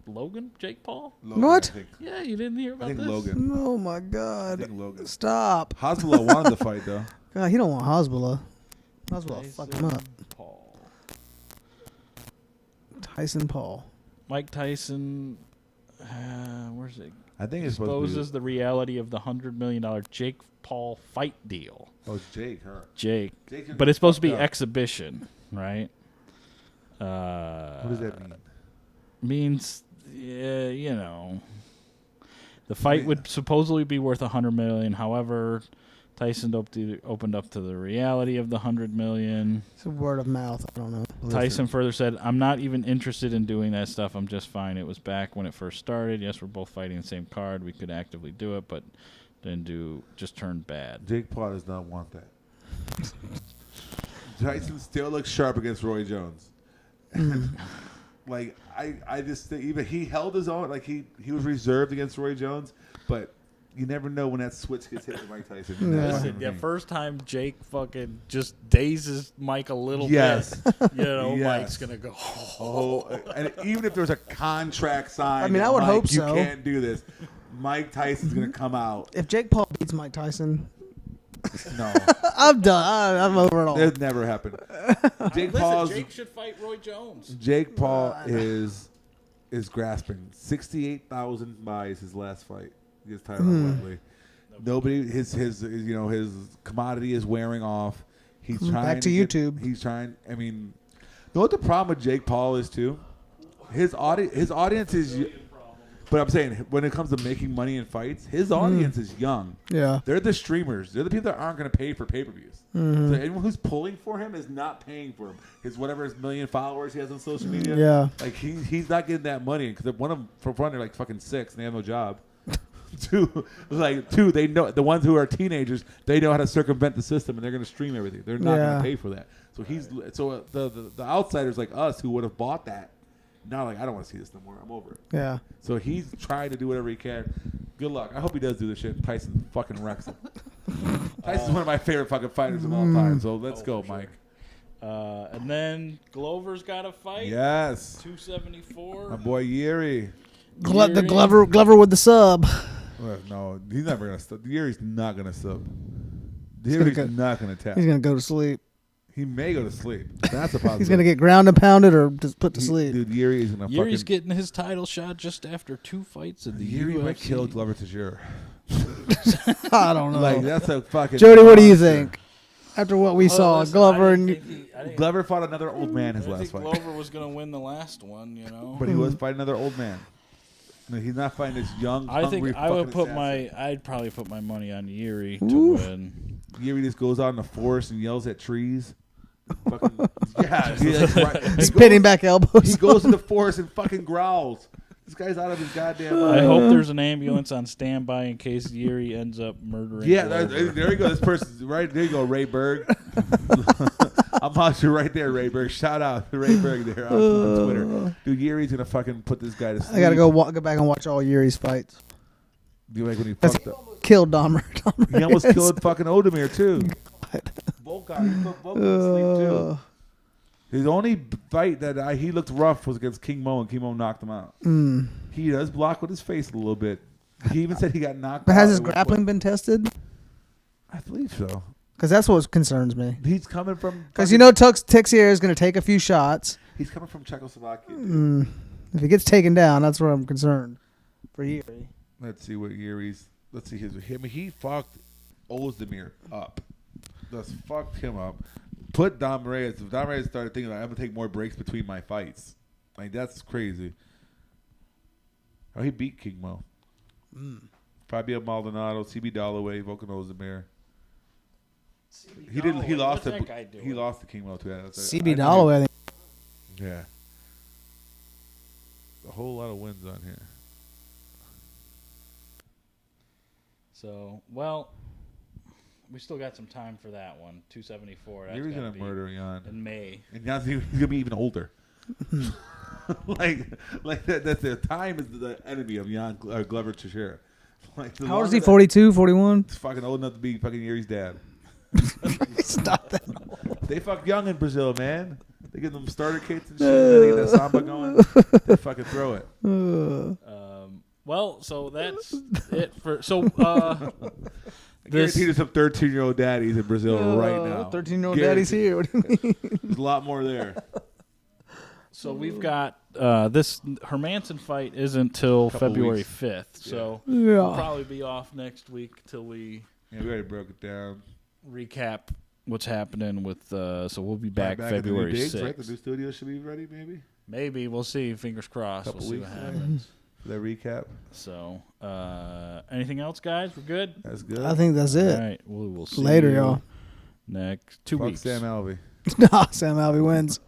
Logan? Jake Paul? Logan, What? I think. Yeah, you didn't hear about this? Logan. Oh my I God! think Logan. Stop. Hasbulla wanted the fight though. God, he don't want Hasbulla. Hasbulla fuck him up. Paul. Tyson Paul. Mike Tyson. Where's it? I think it's supposed to Exposes the reality of the $100 million Jake Paul fight deal. be. Oh, it's Jake, huh? Jake. Jake But it's supposed to be up. exhibition, right? What does that mean? Means, you know, the fight would supposedly be worth $100 million. However, Tyson opened up to the reality of the $100 million. It's a word of mouth. I don't know. Tyson further said, "I'm not even interested in doing that stuff. I'm just fine. It was back when it first started. Yes, we're both fighting the same card. We could actively do it, but just turned bad." Jake Paul does not want that. Tyson still looks sharp against Roy Jones. Like I just think even he held his own. Like he was reserved against Roy Jones, but you never know when that switch gets hit with Mike Tyson. Listen, the first time Jake fucking just dazes Mike a little Yes. bit, you know, Yes. Mike's gonna go. Oh, and even if there's a contract signed, I mean, I would Mike, hope so. You can't do this. Mike Tyson's gonna come out. If Jake Paul beats Mike Tyson, No, I'm done. I'm over it all. it's never happened. Jake should fight Roy Jones. Jake Paul is grasping 68,000 buys his last fight against Tyron Woodley. Nobody his commodity is wearing off. He's trying Back to YouTube. He's trying. I mean, you know what the problem with Jake Paul is too? His audience is. But I'm saying when it comes to making money in fights, his audience is young. Yeah. They're the streamers. They're the people that aren't going to pay for pay-per-views. So anyone who's pulling for him is not paying for him. His million followers he has on social media. Yeah. Like he's not getting that money because one of them for one they're like fucking 6 and they have no job. Two, they know the ones who are teenagers. They know how to circumvent the system and they're going to stream everything. They're not going to pay for that. So the outsiders like us who would have bought that. Now, like, I don't want to see this no more. I'm over it. Yeah. So he's trying to do whatever he can. Good luck. I hope he does do this shit. Tyson fucking wrecks him. Tyson's one of my favorite fucking fighters of all time. So let's go, Mike. And then Glover's got a fight. Yes. 274. My boy Yuri. The Glover with the sub. Well, no, he's never going to sub. Yuri's not going to sub. Yuri's not going to tap. He's gonna go to sleep. He may go to sleep. That's a positive. He's gonna get ground and pounded or just put to sleep. Dude, Yuri is going to fucking... Yuri's getting his title shot just after 2 fights in the Yuri UFC. might kill Glover Teixeira. I don't know. Like, that's a fucking... Jody, what do you monster. think? After what we saw, listen, Glover I didn't and think he- Glover fought another old man his I last think fight. Glover was going to win the last one, you know. But he was fighting another old man. No, he's not fighting this young, I hungry think I would fucking put assassin. I'd probably put my money on Yuri to win. Yuri just goes out in the forest and yells at trees. Fucking, yeah, he spinning back elbows. He goes in the forest and fucking growls. This guy's out of his goddamn mind. I hope there's an ambulance on standby in case Yuri ends up murdering. Yeah, Glover. there you go. This person's right there. You go, Ray Berg. I'm on you right there, Ray Berg. Shout out to Ray Berg there on Twitter. Dude, Yuri's gonna fucking put this guy to sleep. I gotta go back and watch all Yuri's fights. You like when he fucked up? Killed Dahmer. He almost killed fucking Odemir too. Volkov, he put Volkov to sleep too. His only fight that he looked rough was against King Mo, and King Mo knocked him out. He does block with his face a little bit. He even said he got knocked out. But has his grappling been tested? I believe so. Because that's what concerns me. He's coming from... Because you know Teixeira is going to take a few shots. He's coming from Czechoslovakia. If he gets taken down, that's where I'm concerned for Yuri. Let's see what Yuri's... Let's see his... I mean, he fucked Ozdemir up. Just fucked him up. Put Dom Reyes... If Dom Reyes started thinking, like, I'm going to take more breaks between my fights. Like, that's crazy. Oh, he beat King Mo. Fabio Maldonado, CB Dalloway, Volkan Ozdemir. He didn't. He lost to. He lost to King Mo too. CB Dalloway, I think. Yeah. A whole lot of wins on here. So, well, we still got some time for that one. 274. That's Yuri's gonna gonna murder Jan in May. and Jan's gonna be even older. like that. The time is the enemy of Jan Glover Teixeira. Like, How old is he? 42, 41? He's fucking old enough to be fucking Yuri's dad. It's not that old. They fuck young in Brazil, man. They get them starter kits and shit. They get that samba going. They fucking throw it. Well, so that's it for I guarantee there's some 13-year-old daddies in Brazil right now. 13-year-old daddies here. What do you mean? There's a lot more there. So we've got this Hermanson fight isn't till February 5th. So we'll probably be off next week till we we already broke it down. Recap what's happening with. So we'll be back February 6th. Right? The new studio should be ready, maybe. Maybe we'll see. Fingers crossed. We'll see what happens. For the recap. So, anything else, guys? We're good. That's good. I think that's it. All right. We'll see Later, you y'all. next 2 weeks. Sam Alvey. Nah, Sam Alvey wins.